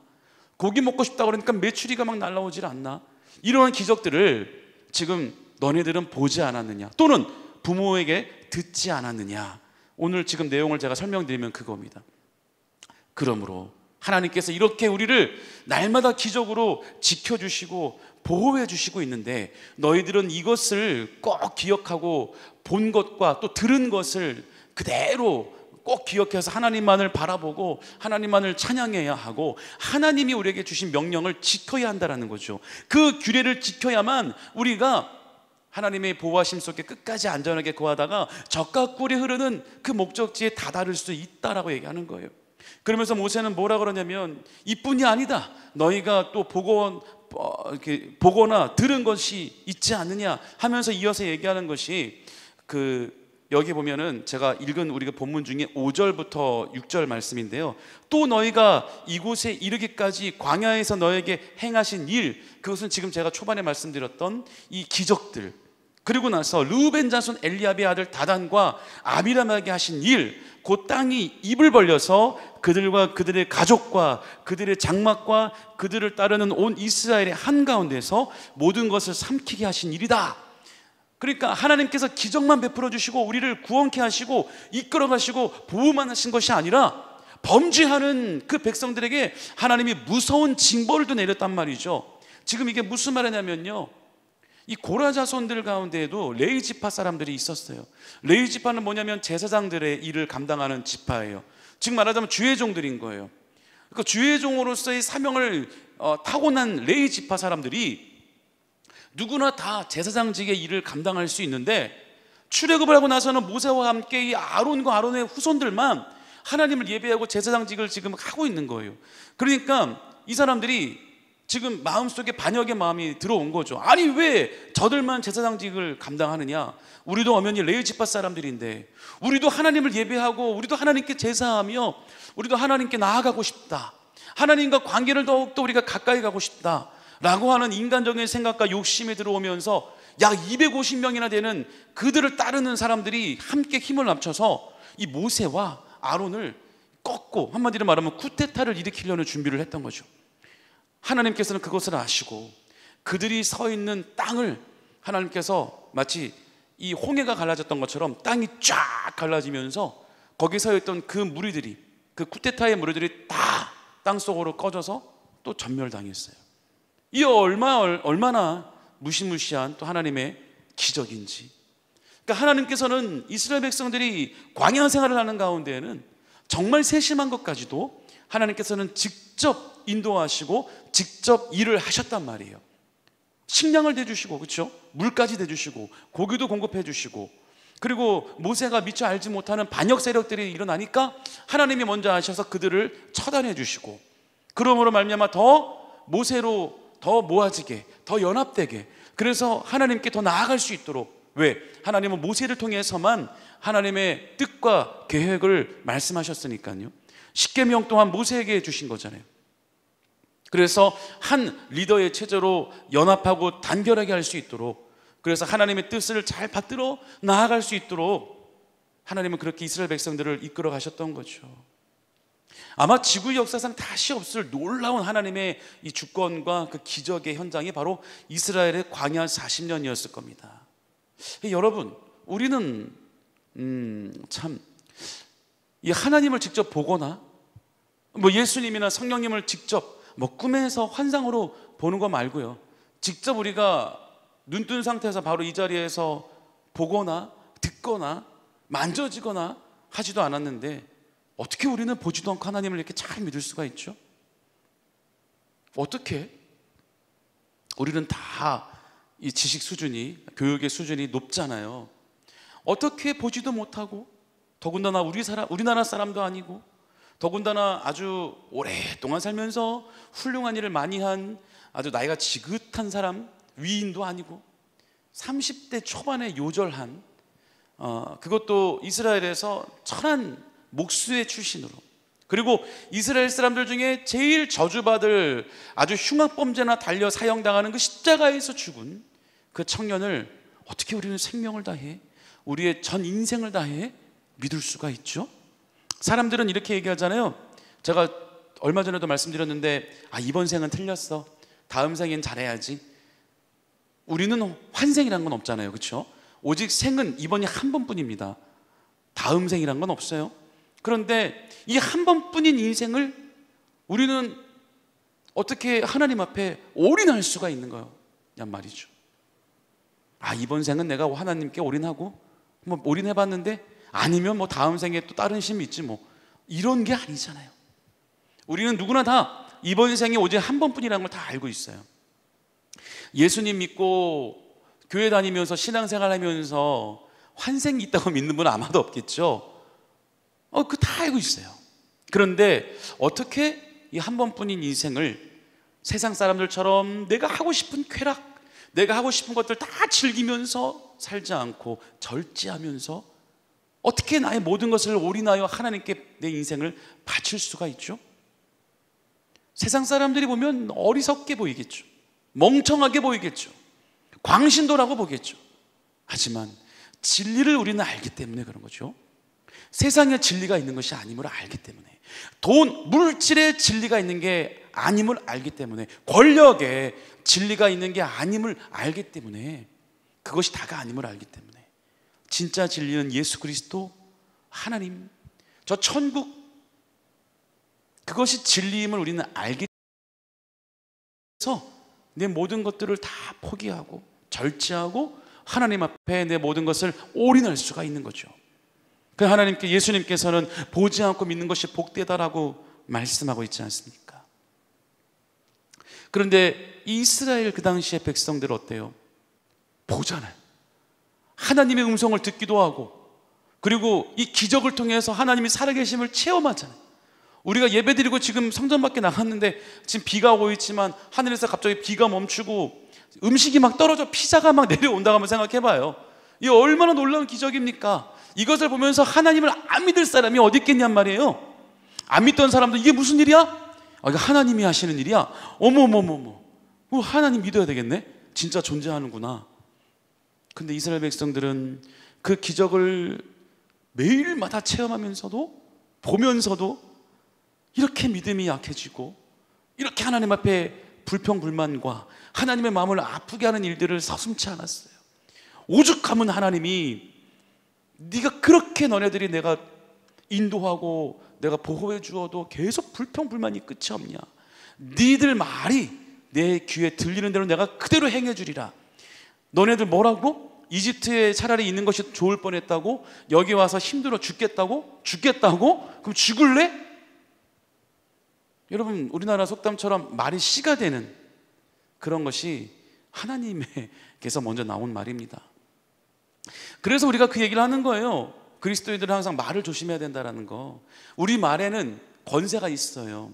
고기 먹고 싶다 그러니까 메추리가 막 날아오질 않나, 이러한 기적들을 지금 너네들은 보지 않았느냐, 또는 부모에게 듣지 않았느냐. 오늘 지금 내용을 제가 설명드리면 그겁니다. 그러므로 하나님께서 이렇게 우리를 날마다 기적으로 지켜주시고 보호해 주시고 있는데, 너희들은 이것을 꼭 기억하고 본 것과 또 들은 것을 그대로 꼭 기억해서 하나님만을 바라보고 하나님만을 찬양해야 하고, 하나님이 우리에게 주신 명령을 지켜야 한다는 거죠. 그 규례를 지켜야만 우리가 하나님의 보호하심 속에 끝까지 안전하게 거하다가 적과 꿀이 흐르는 그 목적지에 다다를 수 있다라고 얘기하는 거예요. 그러면서 모세는 뭐라 그러냐면, 이뿐이 아니다, 너희가 또 보거나 들은 것이 있지 않느냐 하면서 이어서 얘기하는 것이, 여기 보면은 제가 읽은 우리가 본문 중에 5절부터 6절 말씀인데요, 또 너희가 이곳에 이르기까지 광야에서 너에게 행하신 일, 그것은 지금 제가 초반에 말씀드렸던 이 기적들, 그리고 나서 르우벤 자손 엘리압의 아들 다단과 아비람에게 하신 일, 그 땅이 입을 벌려서 그들과 그들의 가족과 그들의 장막과 그들을 따르는 온 이스라엘의 한가운데서 모든 것을 삼키게 하신 일이다. 그러니까 하나님께서 기적만 베풀어 주시고 우리를 구원케 하시고 이끌어 가시고 보호만 하신 것이 아니라, 범죄하는 그 백성들에게 하나님이 무서운 징벌을 또 내렸단 말이죠. 지금 이게 무슨 말이냐면요, 이 고라 자손들 가운데에도 레위 지파 사람들이 있었어요. 레위 지파는 뭐냐면 제사장들의 일을 감당하는 지파예요. 즉 말하자면 주의 종들인 거예요. 그러니까 주의 종으로서의 사명을 타고난 레위 지파 사람들이 누구나 다 제사장직의 일을 감당할 수 있는데, 출애굽을 하고 나서는 모세와 함께 이 아론과 아론의 후손들만 하나님을 예배하고 제사장직을 지금 하고 있는 거예요. 그러니까 이 사람들이 지금 마음속에 반역의 마음이 들어온 거죠. 아니 왜 저들만 제사장직을 감당하느냐, 우리도 엄연히 레위 지파 사람들인데 우리도 하나님을 예배하고 우리도 하나님께 제사하며 우리도 하나님께 나아가고 싶다, 하나님과 관계를 더욱더 우리가 가까이 가고 싶다 라고 하는 인간적인 생각과 욕심이 들어오면서 약 250명이나 되는 그들을 따르는 사람들이 함께 힘을 합쳐서 이 모세와 아론을 꺾고, 한마디로 말하면 쿠데타를 일으키려는 준비를 했던 거죠. 하나님께서는 그것을 아시고 그들이 서 있는 땅을 하나님께서 마치 이 홍해가 갈라졌던 것처럼 땅이 쫙 갈라지면서 거기 서 있던 그 무리들이, 그 쿠데타의 무리들이 다 땅속으로 꺼져서 또 전멸당했어요. 이 얼마나 무시무시한 또 하나님의 기적인지. 그러니까 하나님께서는 이스라엘 백성들이 광야 생활을 하는 가운데에는 정말 세심한 것까지도 하나님께서는 직접 인도하시고 직접 일을 하셨단 말이에요. 식량을 대주시고, 그렇죠? 물까지 대주시고 고기도 공급해 주시고, 그리고 모세가 미처 알지 못하는 반역 세력들이 일어나니까 하나님이 먼저 아셔서 그들을 처단해 주시고, 그러므로 말미암아 더 모세로 더 모아지게, 더 연합되게, 그래서 하나님께 더 나아갈 수 있도록. 왜? 하나님은 모세를 통해서만 하나님의 뜻과 계획을 말씀하셨으니까요. 십계명 또한 모세에게 주신 거잖아요. 그래서 한 리더의 체제로 연합하고 단결하게 할 수 있도록, 그래서 하나님의 뜻을 잘 받들어 나아갈 수 있도록 하나님은 그렇게 이스라엘 백성들을 이끌어 가셨던 거죠. 아마 지구 역사상 다시 없을 놀라운 하나님의 이 주권과 그 기적의 현장이 바로 이스라엘의 광야 40년이었을 겁니다. 여러분, 우리는 참 이 하나님을 직접 보거나 예수님이나 성령님을 직접 꿈에서 환상으로 보는 거 말고요, 직접 우리가 눈뜬 상태에서 바로 이 자리에서 보거나 듣거나 만져지거나 하지도 않았는데, 어떻게 우리는 보지도 않고 하나님을 이렇게 잘 믿을 수가 있죠? 어떻게? 우리는 다 이 지식 수준이, 교육의 수준이 높잖아요. 어떻게 보지도 못하고, 더군다나 우리나라 사람도 아니고, 더군다나 아주 오랫동안 살면서 훌륭한 일을 많이 한 아주 나이가 지긋한 사람, 위인도 아니고, 30대 초반에 요절한 그것도 이스라엘에서 천한 목수의 출신으로, 그리고 이스라엘 사람들 중에 제일 저주받을 아주 흉악범죄나 달려 사형당하는 그 십자가에서 죽은 그 청년을 어떻게 우리는 생명을 다해, 우리의 전 인생을 다해 믿을 수가 있죠? 사람들은 이렇게 얘기하잖아요. 제가 얼마 전에도 말씀드렸는데, 이번 생은 틀렸어, 다음 생엔 잘해야지. 우리는 환생이란 건 없잖아요, 그렇죠? 오직 생은 이번이 한 번뿐입니다. 다음 생이란 건 없어요. 그런데 이 한 번뿐인 인생을 우리는 어떻게 하나님 앞에 올인할 수가 있는 거예요? 란 말이죠. 이번 생은 내가 하나님께 올인하고 뭐 올인해봤는데 아니면 뭐 다음 생에 또 다른 힘이 있지 뭐, 이런 게 아니잖아요. 우리는 누구나 다 이번 생이 오직 한 번뿐이라는 걸 다 알고 있어요. 예수님 믿고 교회 다니면서 신앙생활 하면서 환생이 있다고 믿는 분은 아마도 없겠죠. 그거 다 알고 있어요. 그런데 어떻게 이 한 번뿐인 인생을 세상 사람들처럼 내가 하고 싶은 쾌락, 내가 하고 싶은 것들 다 즐기면서 살지 않고 절제하면서 어떻게 나의 모든 것을 올인하여 하나님께 내 인생을 바칠 수가 있죠? 세상 사람들이 보면 어리석게 보이겠죠. 멍청하게 보이겠죠. 광신도라고 보겠죠. 하지만 진리를 우리는 알기 때문에 그런 거죠. 세상에 진리가 있는 것이 아님을 알기 때문에, 돈, 물질의 진리가 있는 게 아님을 알기 때문에, 권력에 진리가 있는 게 아님을 알기 때문에, 그것이 다가 아님을 알기 때문에, 진짜 진리는 예수 그리스도, 하나님, 저 천국, 그것이 진리임을 우리는 알기 때문에 내 모든 것들을 다 포기하고 절제하고 하나님 앞에 내 모든 것을 올인할 수가 있는 거죠. 그 하나님께, 예수님께서는 보지 않고 믿는 것이 복되다라고 말씀하고 있지 않습니까? 그런데 이스라엘 그 당시의 백성들 어때요? 보잖아요. 하나님의 음성을 듣기도 하고, 그리고 이 기적을 통해서 하나님이 살아계심을 체험하잖아요. 우리가 예배드리고 지금 성전 밖에 나갔는데 지금 비가 오고 있지만 하늘에서 갑자기 비가 멈추고 음식이 막 떨어져 피자가 막 내려온다고 한번 생각해봐요. 이게 얼마나 놀라운 기적입니까? 이것을 보면서 하나님을 안 믿을 사람이 어디 있겠냔 말이에요. 안 믿던 사람도 이게 무슨 일이야? 이거 하나님이 하시는 일이야? 어머머머머, 하나님 믿어야 되겠네? 진짜 존재하는구나. 근데 이스라엘 백성들은 그 기적을 매일마다 체험하면서도, 보면서도 이렇게 믿음이 약해지고, 이렇게 하나님 앞에 불평불만과 하나님의 마음을 아프게 하는 일들을 서슴지 않았어요. 오죽하면 하나님이 네가 그렇게 너네들이 내가 인도하고 내가 보호해 주어도 계속 불평불만이 끝이 없냐? 네들 말이 내 귀에 들리는 대로 내가 그대로 행해 주리라. 너네들 뭐라고? 이집트에 차라리 있는 것이 좋을 뻔했다고? 여기 와서 힘들어 죽겠다고? 그럼 죽을래? 여러분, 우리나라 속담처럼 말이 씨가 되는 그런 것이 하나님께서 먼저 나온 말입니다. 그래서 우리가 그 얘기를 하는 거예요. 그리스도인들은 항상 말을 조심해야 된다는 거. 우리 말에는 권세가 있어요.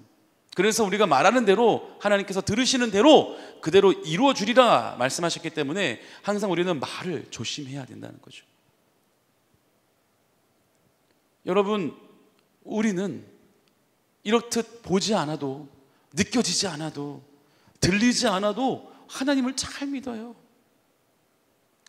그래서 우리가 말하는 대로 하나님께서 들으시는 대로 그대로 이루어 주리라 말씀하셨기 때문에 항상 우리는 말을 조심해야 된다는 거죠. 여러분, 우리는 이렇듯 보지 않아도, 느껴지지 않아도, 들리지 않아도 하나님을 잘 믿어요.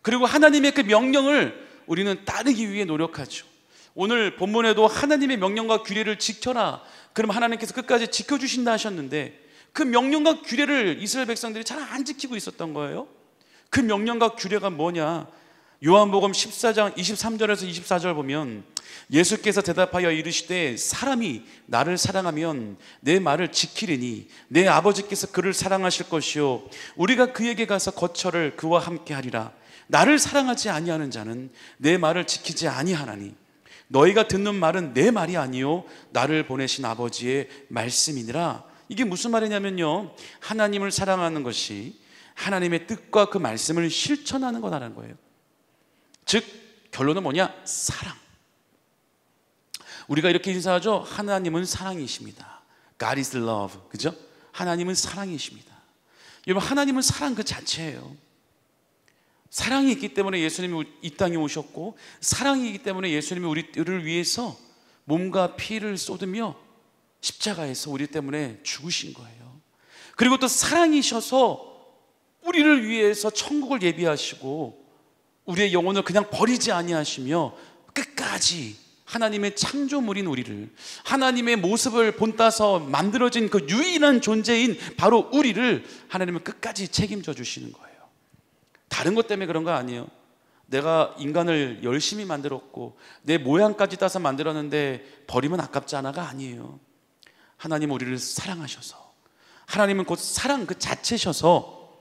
그리고 하나님의 그 명령을 우리는 따르기 위해 노력하죠. 오늘 본문에도 하나님의 명령과 규례를 지켜라, 그럼 하나님께서 끝까지 지켜주신다 하셨는데, 그 명령과 규례를 이스라엘 백성들이 잘 안 지키고 있었던 거예요. 그 명령과 규례가 뭐냐? 요한복음 14장 23절에서 24절 보면 예수께서 대답하여 이르시되 사람이 나를 사랑하면 내 말을 지키리니 내 아버지께서 그를 사랑하실 것이요 우리가 그에게 가서 거처를 그와 함께 하리라. 나를 사랑하지 아니하는 자는 내 말을 지키지 아니하나니 너희가 듣는 말은 내 말이 아니요 나를 보내신 아버지의 말씀이니라. 이게 무슨 말이냐면요, 하나님을 사랑하는 것이 하나님의 뜻과 그 말씀을 실천하는 거라는 거예요. 즉 결론은 뭐냐? 사랑. 우리가 이렇게 인사하죠. 하나님은 사랑이십니다. God is love. 그죠? 하나님은 사랑이십니다. 여러분, 하나님은 사랑 그 자체예요. 사랑이 있기 때문에 예수님이 이 땅에 오셨고, 사랑이 있기 때문에 예수님이 우리를 위해서 몸과 피를 쏟으며 십자가에서 우리 때문에 죽으신 거예요. 그리고 또 사랑이셔서 우리를 위해서 천국을 예비하시고 우리의 영혼을 그냥 버리지 아니하시며 끝까지 하나님의 창조물인 우리를, 하나님의 모습을 본따서 만들어진 그 유일한 존재인 바로 우리를 하나님은 끝까지 책임져 주시는 거예요. 다른 것 때문에 그런 거 아니에요. 내가 인간을 열심히 만들었고 내 모양까지 따서 만들었는데 버리면 아깝지 않아가 아니에요. 하나님은 우리를 사랑하셔서, 하나님은 곧 사랑 그 자체셔서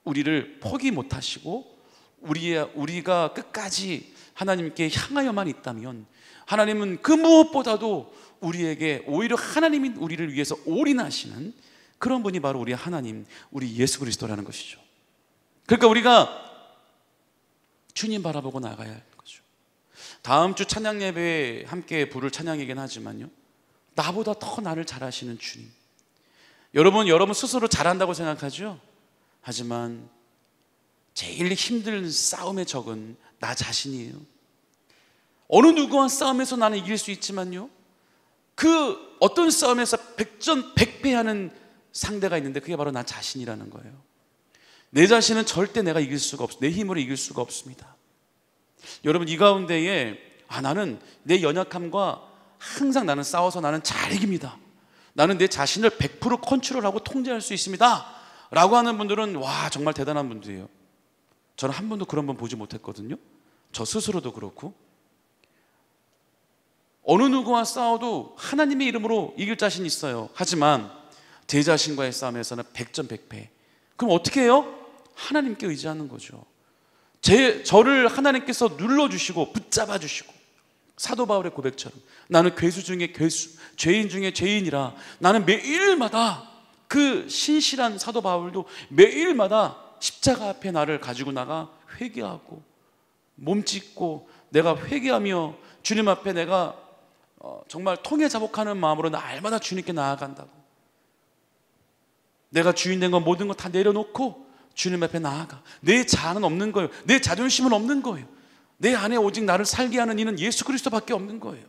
우리를 포기 못하시고 우리가 끝까지 하나님께 향하여만 있다면, 하나님은 그 무엇보다도 우리에게 오히려 하나님이 우리를 위해서 올인하시는 그런 분이 바로 우리 하나님, 우리 예수 그리스도라는 것이죠. 그러니까 우리가 주님 바라보고 나가야 하는 거죠. 다음 주 찬양 예배에 함께 부를 찬양이긴 하지만요, 나보다 더 나를 잘 아시는 주님. 여러분 스스로 잘한다고 생각하죠? 하지만 제일 힘든 싸움의 적은 나 자신이에요. 어느 누구와 싸움에서 나는 이길 수 있지만요, 그 어떤 싸움에서 백전백패하는 상대가 있는데 그게 바로 나 자신이라는 거예요. 내 자신은 절대 내가 이길 수가 없어요. 내 힘으로 이길 수가 없습니다. 여러분, 이 가운데에 나는 내 연약함과 항상 나는 싸워서 나는 잘 이깁니다, 나는 내 자신을 100% 컨트롤하고 통제할 수 있습니다 라고 하는 분들은 와, 정말 대단한 분들이에요. 저는 한 번도 그런 분 보지 못했거든요. 저 스스로도 그렇고. 어느 누구와 싸워도 하나님의 이름으로 이길 자신 있어요. 하지만 제 자신과의 싸움에서는 백전백패. 그럼 어떻게 해요? 하나님께 의지하는 거죠. 저를 하나님께서 눌러주시고 붙잡아 주시고, 사도 바울의 고백처럼 나는 괴수 중에 괴수, 죄인 중에 죄인이라, 나는 매일마다, 그 신실한 사도 바울도 매일마다 십자가 앞에 나를 가지고 나가 회개하고 몸짓고, 내가 회개하며 주님 앞에 내가 정말 통회자복하는 마음으로 날마다 주님께 나아간다고. 내가 주인 된 건 모든 거 다 내려놓고 주님 앞에 나아가. 내 자아는 없는 거예요. 내 자존심은 없는 거예요. 내 안에 오직 나를 살게 하는 이는 예수 그리스도밖에 없는 거예요.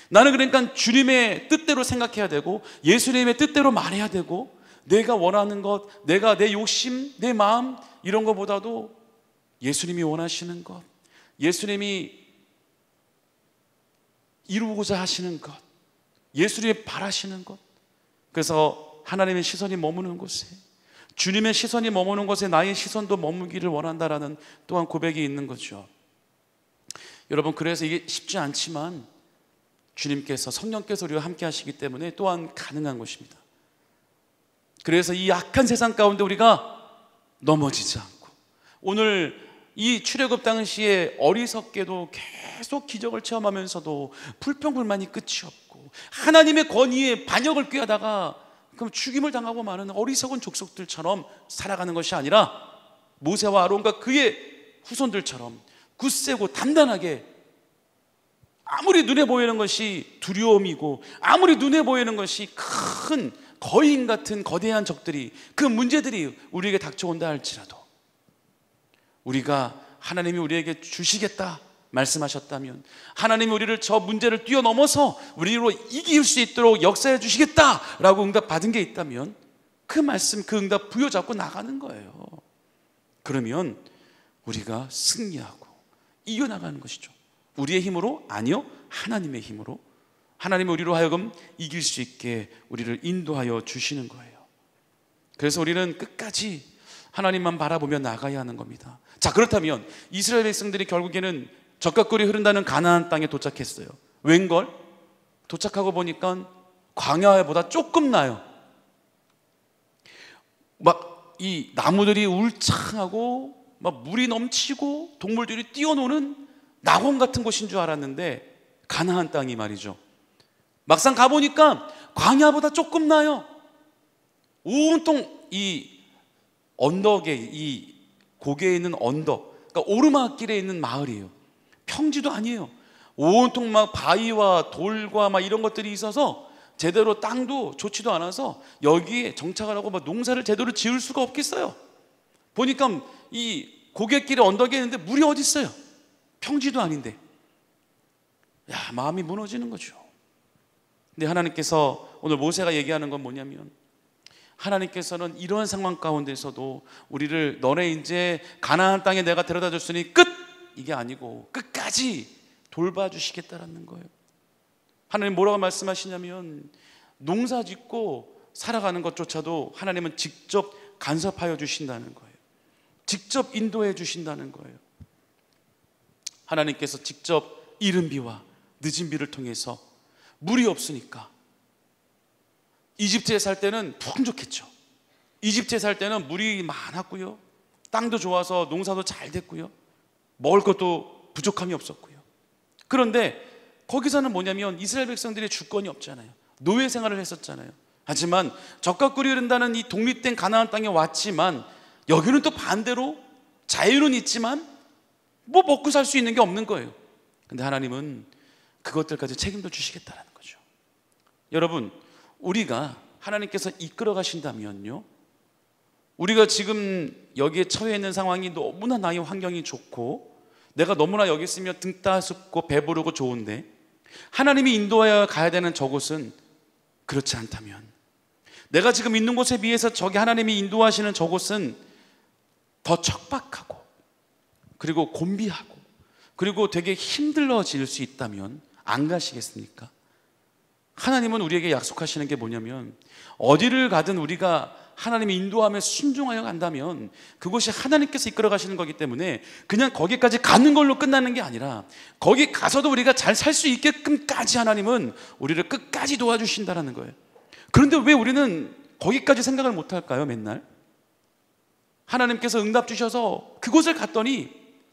나는 그러니까 주님의 뜻대로 생각해야 되고 예수님의 뜻대로 말해야 되고, 내가 원하는 것, 내가 내 욕심, 내 마음 이런 것보다도 예수님이 원하시는 것, 예수님이 이루고자 하시는 것, 예수님이 바라시는 것. 그래서 하나님의 시선이 머무는 곳에, 주님의 시선이 머무는 곳에 나의 시선도 머무기를 원한다라는 또한 고백이 있는 거죠. 여러분, 그래서 이게 쉽지 않지만 주님께서, 성령께서 우리와 함께 하시기 때문에 또한 가능한 것입니다. 그래서 이 악한 세상 가운데 우리가 넘어지지 않고, 오늘 이 출애굽 당시에 어리석게도 계속 기적을 체험하면서도 불평불만이 끝이 없고 하나님의 권위에 반역을 꾀하다가 그럼 죽임을 당하고 마는 어리석은 족속들처럼 살아가는 것이 아니라, 모세와 아론과 그의 후손들처럼 굳세고 단단하게, 아무리 눈에 보이는 것이 두려움이고 아무리 눈에 보이는 것이 큰 거인 같은 거대한 적들이, 그 문제들이 우리에게 닥쳐온다 할지라도, 우리가 하나님이 우리에게 주시겠다 말씀하셨다면, 하나님이 우리를 저 문제를 뛰어넘어서 우리로 이길 수 있도록 역사해 주시겠다라고 응답 받은 게 있다면 그 말씀, 그 응답 부여잡고 나가는 거예요. 그러면 우리가 승리하고 이겨나가는 것이죠. 우리의 힘으로? 아니요, 하나님의 힘으로. 하나님이 우리로 하여금 이길 수 있게 우리를 인도하여 주시는 거예요. 그래서 우리는 끝까지 하나님만 바라보며 나가야 하는 겁니다. 자, 그렇다면 이스라엘 백성들이 결국에는 젖과 꿀이 흐른다는 가나안 땅에 도착했어요. 웬걸? 도착하고 보니까 광야보다 조금 나요. 막 이 나무들이 울창하고 막 물이 넘치고 동물들이 뛰어노는 낙원 같은 곳인 줄 알았는데, 가나안 땅이 말이죠, 막상 가보니까 광야보다 조금 나요. 온통 이 언덕에, 이 고개에 있는 언덕, 그러니까 오르막길에 있는 마을이에요. 평지도 아니에요. 온통 막 바위와 돌과 막 이런 것들이 있어서 제대로 땅도 좋지도 않아서 여기에 정착을 하고 막 농사를 제대로 지을 수가 없겠어요. 보니까 이 고갯길에 언덕에 있는데 물이 어디 있어요? 평지도 아닌데. 야, 마음이 무너지는 거죠. 근데 하나님께서 오늘 모세가 얘기하는 건 뭐냐면, 하나님께서는 이런 상황 가운데서도 우리를 너네 이제 가나안 땅에 내가 데려다 줬으니 끝! 이게 아니고 끝까지 돌봐주시겠다라는 거예요. 하나님 뭐라고 말씀하시냐면, 농사 짓고 살아가는 것조차도 하나님은 직접 간섭하여 주신다는 거예요. 직접 인도해 주신다는 거예요. 하나님께서 직접 이른 비와 늦은 비를 통해서, 물이 없으니까 이집트에 살 때는 풍족했죠. 이집트에 살 때는 물이 많았고요, 땅도 좋아서 농사도 잘 됐고요, 먹을 것도 부족함이 없었고요. 그런데 거기서는 뭐냐면 이스라엘 백성들의 주권이 없잖아요. 노예 생활을 했었잖아요. 하지만 젖과 꿀이 흐른다는 이 독립된 가나안 땅에 왔지만, 여기는 또 반대로 자유는 있지만 뭐 먹고 살 수 있는 게 없는 거예요. 근데 하나님은 그것들까지 책임져 주시겠다는 거죠. 여러분, 우리가 하나님께서 이끌어 가신다면요, 우리가 지금 여기에 처해 있는 상황이 너무나 나의 환경이 좋고 내가 너무나 여기 있으면 등 따숩고 배부르고 좋은데, 하나님이 인도하여 가야 되는 저곳은 그렇지 않다면, 내가 지금 있는 곳에 비해서 저기 하나님이 인도하시는 저곳은 더 척박하고 그리고 곤비하고 그리고 되게 힘들어질 수 있다면 안 가시겠습니까? 하나님은 우리에게 약속하시는 게 뭐냐면, 어디를 가든 우리가 하나님이 인도하며 순종하여 간다면 그곳이 하나님께서 이끌어 가시는 거기 때문에 그냥 거기까지 가는 걸로 끝나는 게 아니라, 거기 가서도 우리가 잘 살 수 있게끔까지 하나님은 우리를 끝까지 도와주신다는 거예요. 그런데 왜 우리는 거기까지 생각을 못 할까요? 맨날 하나님께서 응답 주셔서 그곳을 갔더니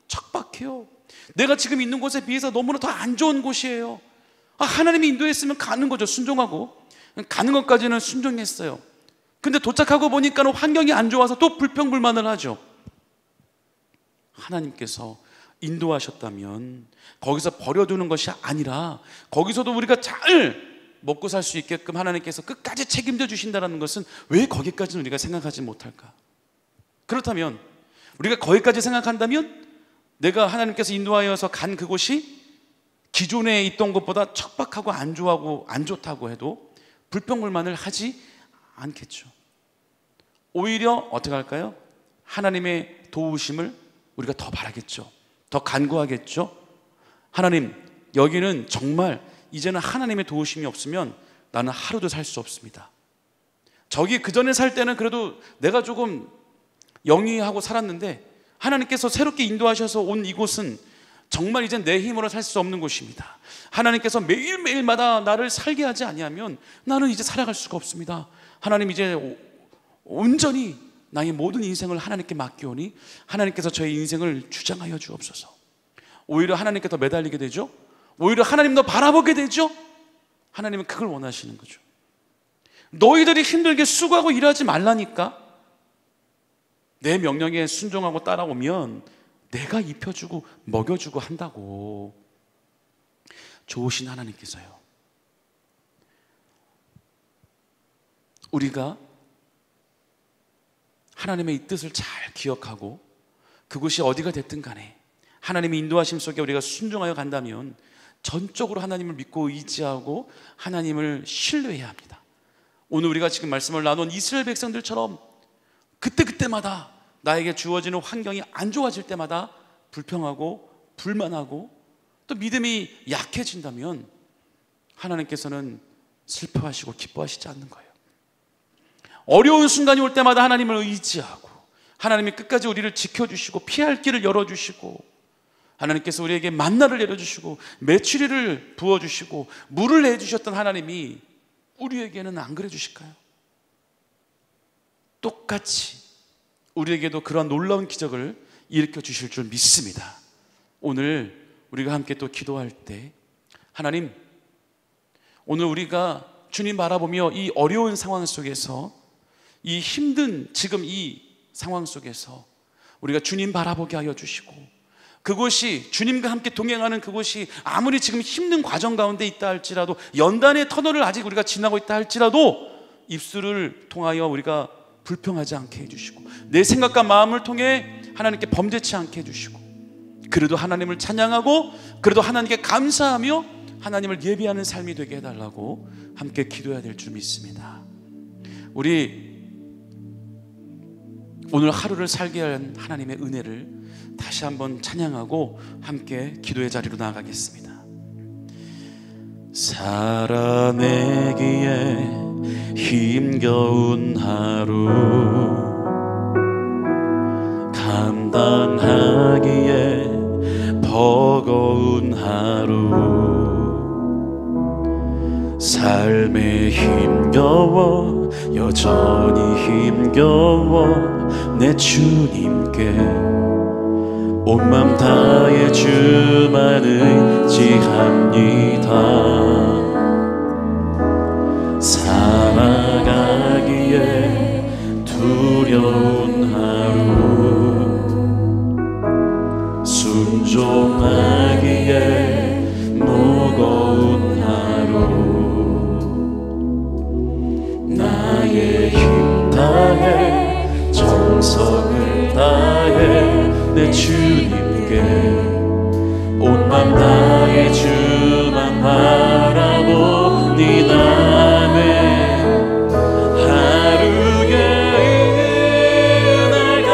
척박해요. 내가 지금 있는 곳에 비해서 너무나 더 안 좋은 곳이에요. 하나님이 인도했으면 가는 거죠. 순종하고 가는 것까지는 순종했어요. 근데 도착하고 보니까 환경이 안 좋아서 또 불평불만을 하죠. 하나님께서 인도하셨다면 거기서 버려두는 것이 아니라 거기서도 우리가 잘 먹고 살 수 있게끔 하나님께서 끝까지 책임져 주신다는 것은 왜 거기까지는 우리가 생각하지 못할까? 그렇다면 우리가 거기까지 생각한다면, 내가 하나님께서 인도하여서 간 그곳이 기존에 있던 것보다 척박하고 안 좋다고 해도 불평불만을 하지 않겠죠. 오히려 어떻게 할까요? 하나님의 도우심을 우리가 더 바라겠죠. 더 간구하겠죠. 하나님, 여기는 정말 이제는 하나님의 도우심이 없으면 나는 하루도 살 수 없습니다. 저기 그 전에 살 때는 그래도 내가 조금 영위하고 살았는데, 하나님께서 새롭게 인도하셔서 온 이곳은 정말 이제 내 힘으로 살 수 없는 곳입니다. 하나님께서 매일매일마다 나를 살게 하지 아니하면 나는 이제 살아갈 수가 없습니다. 하나님, 이제 온전히 나의 모든 인생을 하나님께 맡기오니 하나님께서 저의 인생을 주장하여 주옵소서. 오히려 하나님께 더 매달리게 되죠. 오히려 하나님 더 바라보게 되죠. 하나님은 그걸 원하시는 거죠. 너희들이 힘들게 수고하고 일하지 말라니까. 내 명령에 순종하고 따라오면 내가 입혀주고 먹여주고 한다고. 좋으신 하나님께서요, 우리가 하나님의 이 뜻을 잘 기억하고 그곳이 어디가 됐든 간에 하나님의 인도하심 속에 우리가 순종하여 간다면 전적으로 하나님을 믿고 의지하고 하나님을 신뢰해야 합니다. 오늘 우리가 지금 말씀을 나눈 이스라엘 백성들처럼 그때그때마다 나에게 주어지는 환경이 안 좋아질 때마다 불평하고 불만하고 또 믿음이 약해진다면 하나님께서는 슬퍼하시고 기뻐하시지 않는 거예요. 어려운 순간이 올 때마다 하나님을 의지하고 하나님이 끝까지 우리를 지켜주시고 피할 길을 열어주시고 하나님께서 우리에게 만나를 내려주시고 메추리를 부어주시고 물을 내주셨던 하나님이 우리에게는 안 그래 주실까요? 똑같이 우리에게도 그런 놀라운 기적을 일으켜 주실 줄 믿습니다. 오늘 우리가 함께 또 기도할 때, 하나님, 오늘 우리가 주님 바라보며 이 어려운 상황 속에서, 이 힘든 지금 이 상황 속에서 우리가 주님 바라보게 하여 주시고, 그곳이 주님과 함께 동행하는 그곳이 아무리 지금 힘든 과정 가운데 있다 할지라도, 연단의 터널을 아직 우리가 지나고 있다 할지라도 입술을 통하여 우리가 불평하지 않게 해주시고 내 생각과 마음을 통해 하나님께 범죄치 않게 해주시고, 그래도 하나님을 찬양하고 그래도 하나님께 감사하며 하나님을 예배하는 삶이 되게 해달라고 함께 기도해야 될 줄 믿습니다. 우리 오늘 하루를 살게 한 하나님의 은혜를 다시 한번 찬양하고 함께 기도의 자리로 나아가겠습니다. 살아내기에 힘겨운 하루, 감당하기에 버거운 하루, 삶에 힘겨워 여전히 힘겨워 내 주님께 온 맘 다해 주만 의지합니다. 살아가기에 두려운 하루, 순종하기에 무거운 하루, 나의 힘 다해 정성을 다해 내 주님께 온 맘 다해 주만 바라봅니다. 하루의 은혜가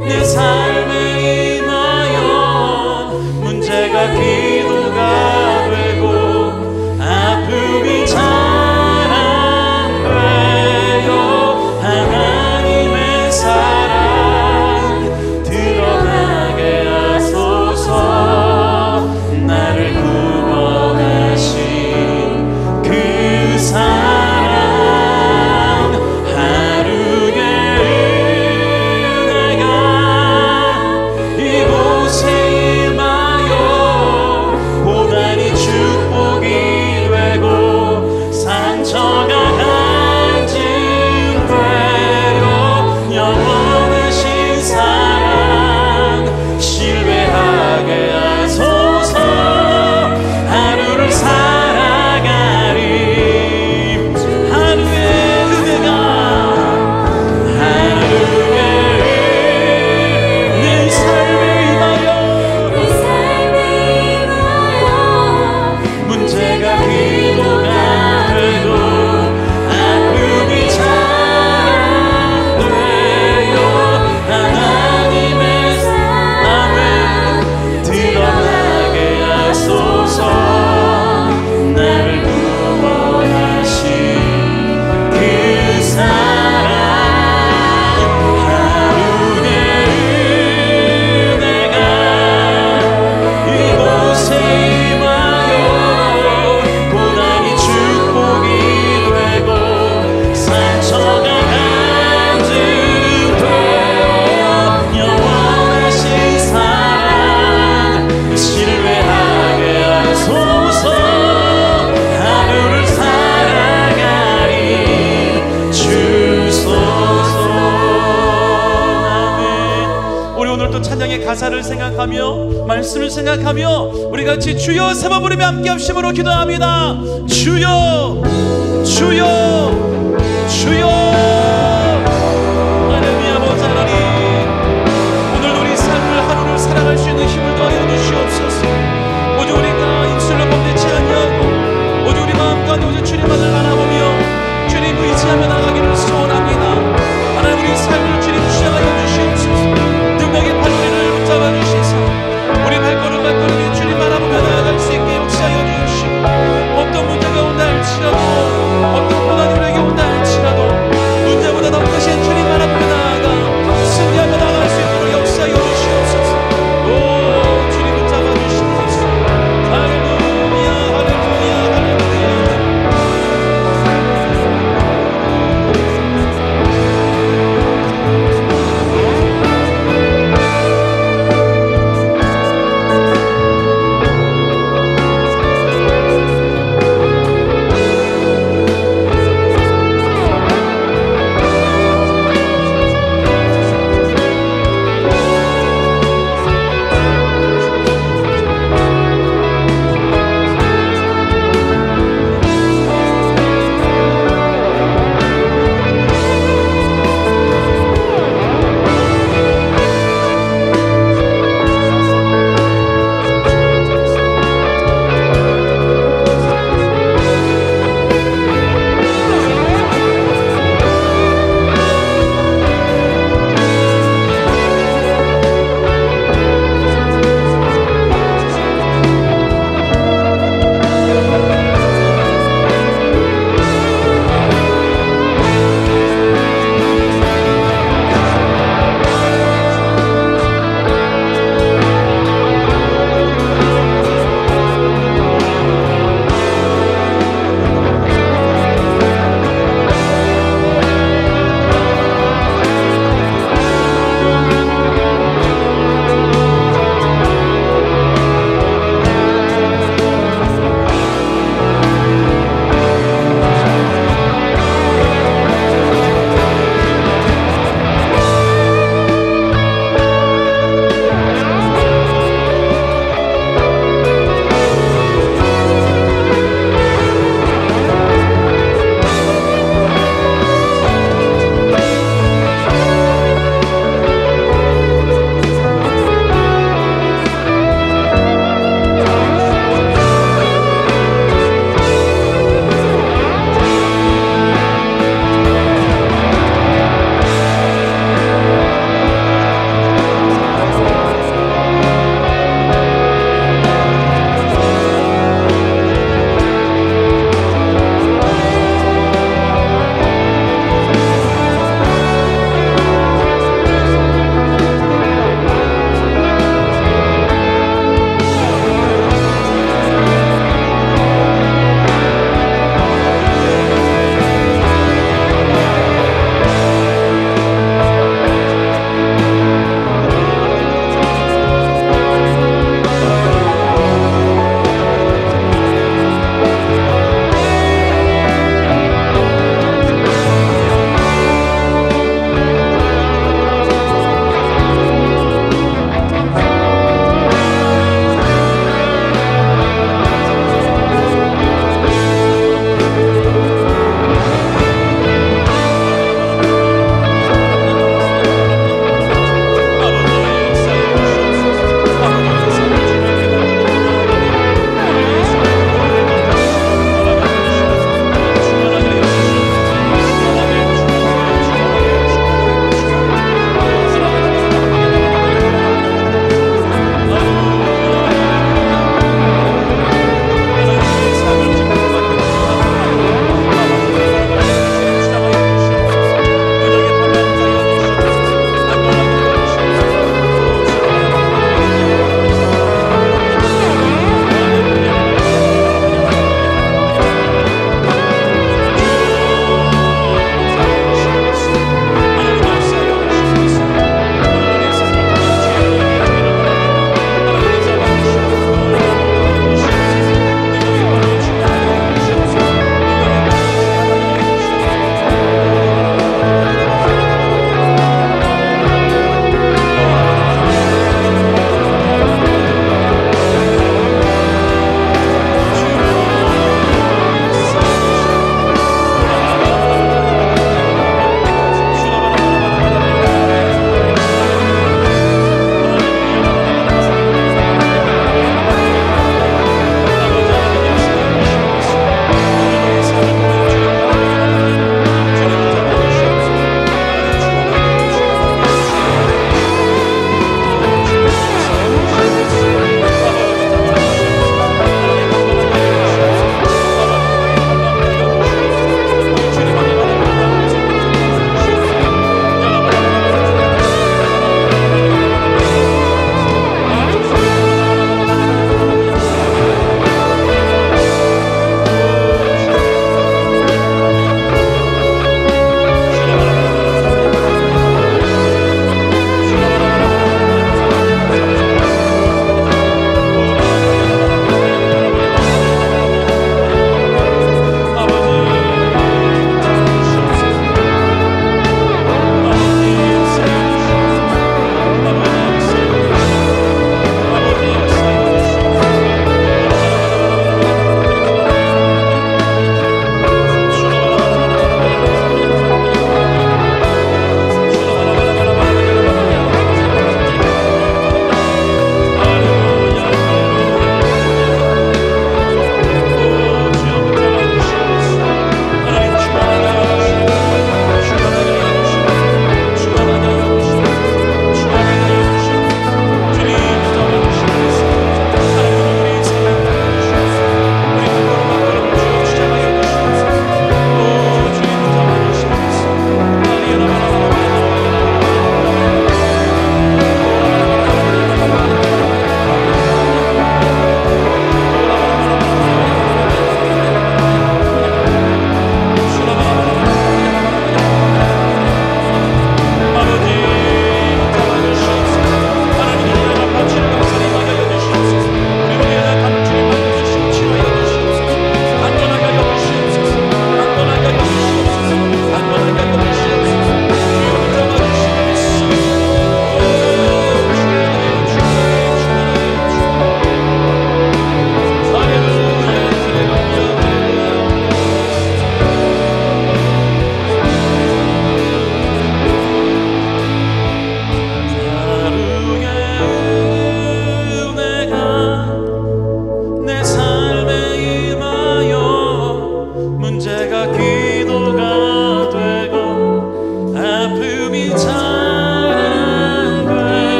내 삶에 임하여 문제가 기도가 되고 아픔이 자랑되어 하나님의 사랑 드러나게 하소서. 나를 구원하신 그 사랑, 하루의 은혜가 이곳에 임하여 고난이 축복이 되고 상처가 간증되어 영원하신 사랑 신뢰하게 하소서. 하루를 살아가리 하루의 은혜가, 하루의 내 삶에 임하여 문제가 기도가 되고 아픔이 자랑되어 하나님의 사랑 드러나게 하소서. 나를 구원하신 그 사랑, 하루의 은혜가 이곳에 임하여 고난이 축복이 되고 상처가 간증되어 영원하신 사랑 신뢰하게 하소서. 하루를 살아가리 주소서. 아멘. 우리 오늘 또 찬양의 가사를 생각하며 말씀을 생각하며 우리 같이 주여 세 번 부르며 함께 합심으로 기도합니다. 주여 주여 주여. 하나님 아버지 하나님, 오늘 우리 삶을 하루를 살아갈 수 있는 힘을 더하여 주시옵소서. 오직 우리가 입술로 범죄치 아니하고 오직 우리 마음 가운데 오직 주님만을 바라보며 주님 의지하며 나가기를 소원합니다. 하나님, 우리 삶을 주님 주장하여 주시옵소서. 능력의 발걸음을 붙잡아 주시사 우리 발걸음에 주님 바라보며 나아갈 수 있게 역사하여 주시고, 어떤 문제가 온다 할지라도 어떤 고난이 우리에게 온다 할지라도 문제보다 더 크신 주님 바라보며 나아가 승리하며 나아갈 수 있도록 역사하여 주시옵소서. 오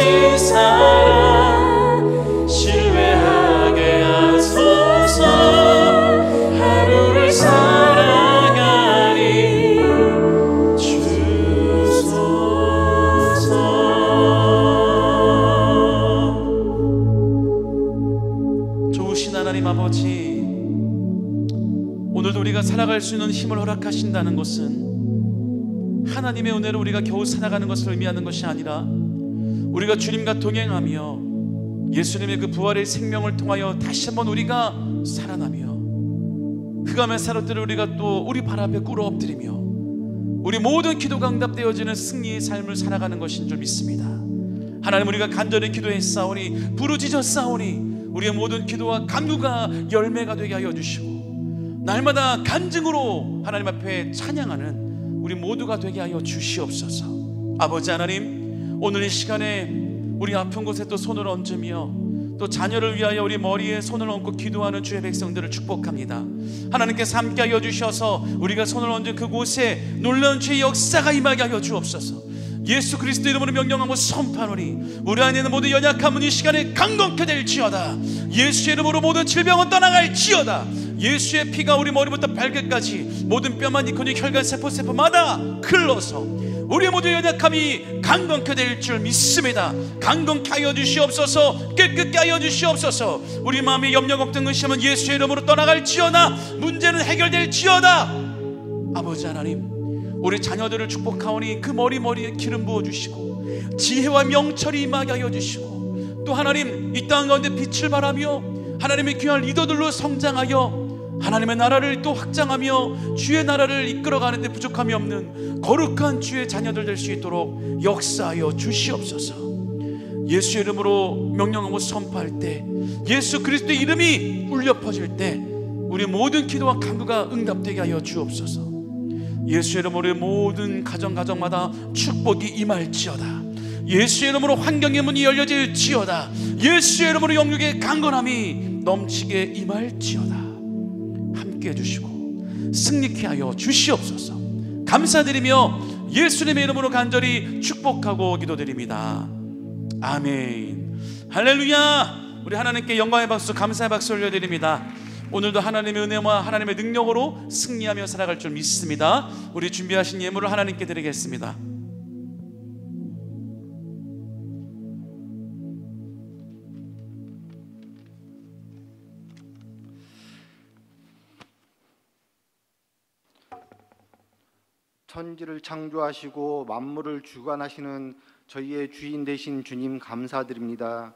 주신 사랑 신뢰하게 하소서. 하루를 살아가리 주소서. 좋으신 하나님 아버지, 오늘도 우리가 살아갈 수 있는 힘을 허락하신다는 것은 하나님의 은혜로 우리가 겨우 살아가는 것을 의미하는 것이 아니라 우리가 주님과 동행하며 예수님의 그 부활의 생명을 통하여 다시 한번 우리가 살아나며 흑암의 사로들을 우리가 또 우리 발 앞에 꿇어 엎드리며 우리 모든 기도가 응답되어지는 승리의 삶을 살아가는 것인 줄 믿습니다. 하나님, 우리가 간절히 기도했사오니 부르짖었사오니 우리의 모든 기도와 간구가 열매가 되게 하여 주시고 날마다 간증으로 하나님 앞에 찬양하는 우리 모두가 되게 하여 주시옵소서. 아버지 하나님, 오늘 이 시간에 우리 아픈 곳에 또 손을 얹으며 또 자녀를 위하여 우리 머리에 손을 얹고 기도하는 주의 백성들을 축복합니다. 하나님께서 함께 하여 주셔서 우리가 손을 얹은 그곳에 놀라운 주의 역사가 임하게 하여 주옵소서. 예수 그리스도 이름으로 명령하고 선포하노니 우리 안에 있는 모든 연약함은 이 시간에 강건케 될지어다. 예수의 이름으로 모든 질병은 떠나갈지어다. 예수의 피가 우리 머리부터 발끝까지 모든 뼈만 이코니 혈관 세포마다 흘러서 우리 모두 연약함이 강건케 될 줄 믿습니다. 강건케 하여 주시옵소서. 깨끗게 하여 주시옵소서. 우리 마음의 염려 걱정 의심은 예수의 이름으로 떠나갈지어다. 문제는 해결될지어다. 아버지 하나님, 우리 자녀들을 축복하오니 그 머리에 기름 부어주시고 지혜와 명철이 임하게 하여 주시고 또 하나님, 이 땅 가운데 빛을 발하며 하나님의 귀한 리더들로 성장하여 하나님의 나라를 또 확장하며 주의 나라를 이끌어가는 데 부족함이 없는 거룩한 주의 자녀들 될 수 있도록 역사하여 주시옵소서. 예수의 이름으로 명령하고 선포할 때, 예수 그리스도의 이름이 울려 퍼질 때 우리 모든 기도와 간구가 응답되게 하여 주옵소서. 예수의 이름으로 모든 가정마다 축복이 임할지어다. 예수의 이름으로 환경의 문이 열려질지어다. 예수의 이름으로 영육의 강건함이 넘치게 임할지어다. 함께 해주시고 승리케 하여 주시옵소서. 감사드리며 예수님의 이름으로 간절히 축복하고 기도드립니다. 아멘. 할렐루야. 우리 하나님께 영광의 박수, 감사의 박수 올려드립니다. 오늘도 하나님의 은혜와 하나님의 능력으로 승리하며 살아갈 줄 믿습니다. 우리 준비하신 예물을 하나님께 드리겠습니다. 천지를 창조하시고 만물을 주관하시는 저희의 주인 되신 주님 감사드립니다.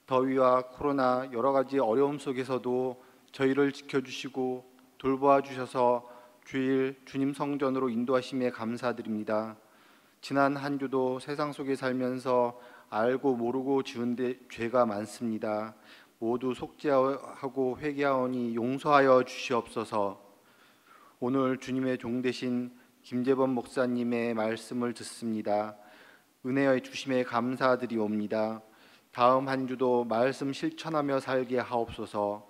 더위와 코로나 여러 가지 어려움 속에서도 저희를 지켜주시고 돌보아 주셔서 주일 주님 성전으로 인도하심에 감사드립니다. 지난 한 주도 세상 속에 살면서 알고 모르고 지은 죄가 많습니다. 모두 속죄하고 회개하오니 용서하여 주시옵소서. 오늘 주님의 종 되신 김재범 목사님의 말씀을 듣습니다. 은혜의 주심에 감사드리옵니다. 다음 한 주도 말씀 실천하며 살게 하옵소서.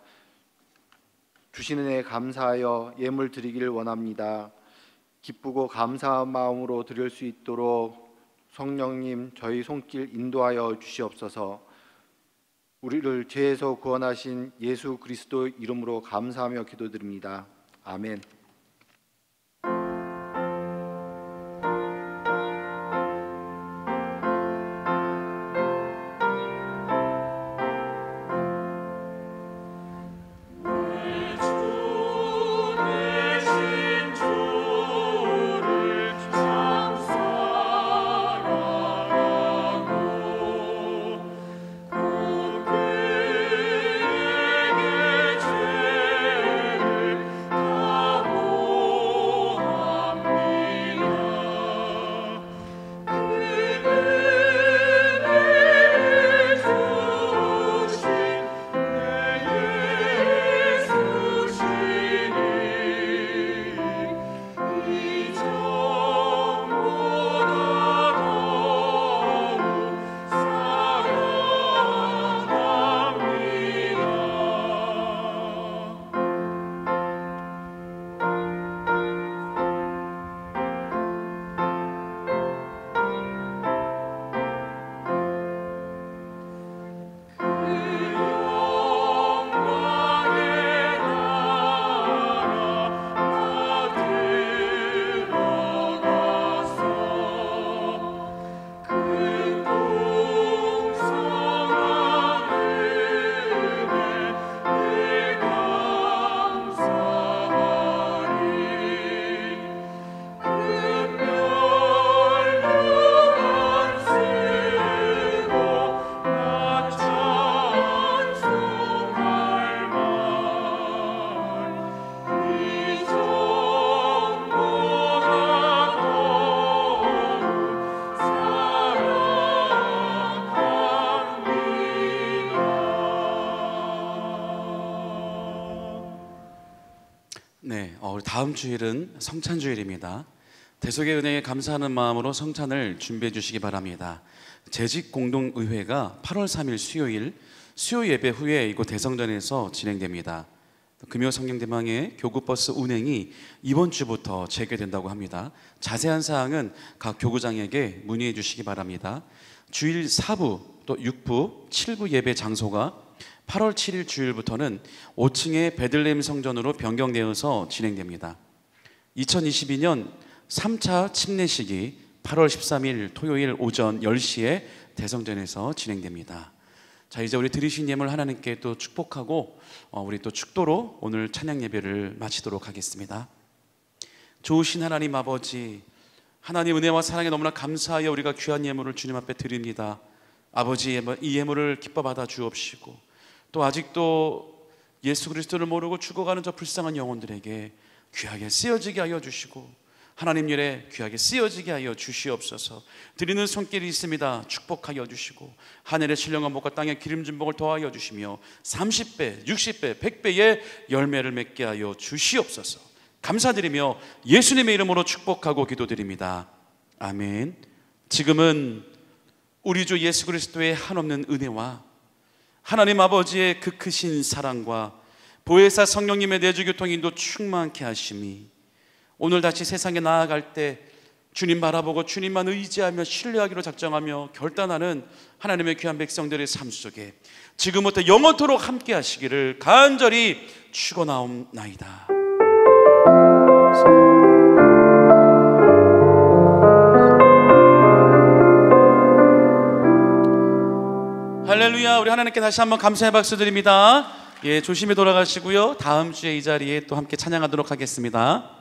주신 은혜에 감사하여 예물 드리기를 원합니다. 기쁘고 감사한 마음으로 드릴 수 있도록 성령님 저희 손길 인도하여 주시옵소서. 우리를 죄에서 구원하신 예수 그리스도 이름으로 감사하며 기도드립니다. 아멘. 그에게 죄를 다음 주일은 성찬주일입니다. 대속의 은혜에 감사하는 마음으로 성찬을 준비해 주시기 바랍니다. 재직공동의회가 8월 3일 수요일 수요 예배 후에 이곳 대성전에서 진행됩니다. 금요 성경대망의 교구버스 운행이 이번 주부터 재개된다고 합니다. 자세한 사항은 각 교구장에게 문의해 주시기 바랍니다. 주일 4부 또 6부 7부 예배 장소가 8월 7일 주일부터는 5층의 베들레헴 성전으로 변경되어서 진행됩니다. 2022년 3차 침례식이 8월 13일 토요일 오전 10시에 대성전에서 진행됩니다. 자, 이제 우리 드리신 예물 하나님께 또 축복하고 우리 또 축도로 오늘 찬양 예배를 마치도록 하겠습니다. 좋으신 하나님 아버지, 하나님 은혜와 사랑에 너무나 감사하여 우리가 귀한 예물을 주님 앞에 드립니다. 아버지, 이 예물을 기뻐 받아 주옵시고 또 아직도 예수 그리스도를 모르고 죽어가는 저 불쌍한 영혼들에게 귀하게 쓰여지게 하여 주시고 하나님 일에 귀하게 쓰여지게 하여 주시옵소서. 드리는 손길이 있습니다. 축복하여 주시고 하늘의 신령한 복과 땅의 기름진 복을 더하여 주시며 30배, 60배, 100배의 열매를 맺게 하여 주시옵소서. 감사드리며 예수님의 이름으로 축복하고 기도드립니다. 아멘. 지금은 우리 주 예수 그리스도의 한없는 은혜와 하나님 아버지의 그 크신 사랑과 보혜사 성령님의 내주교통 인도 충만케 하심이 오늘 다시 세상에 나아갈 때 주님 바라보고 주님만 의지하며 신뢰하기로 작정하며 결단하는 하나님의 귀한 백성들의 삶 속에 지금부터 영원토록 함께 하시기를 간절히 축원하옵나이다. 할렐루야. 우리 하나님께 다시 한번 감사의 박수 드립니다. 예, 조심히 돌아가시고요. 다음 주에 이 자리에 또 함께 찬양하도록 하겠습니다.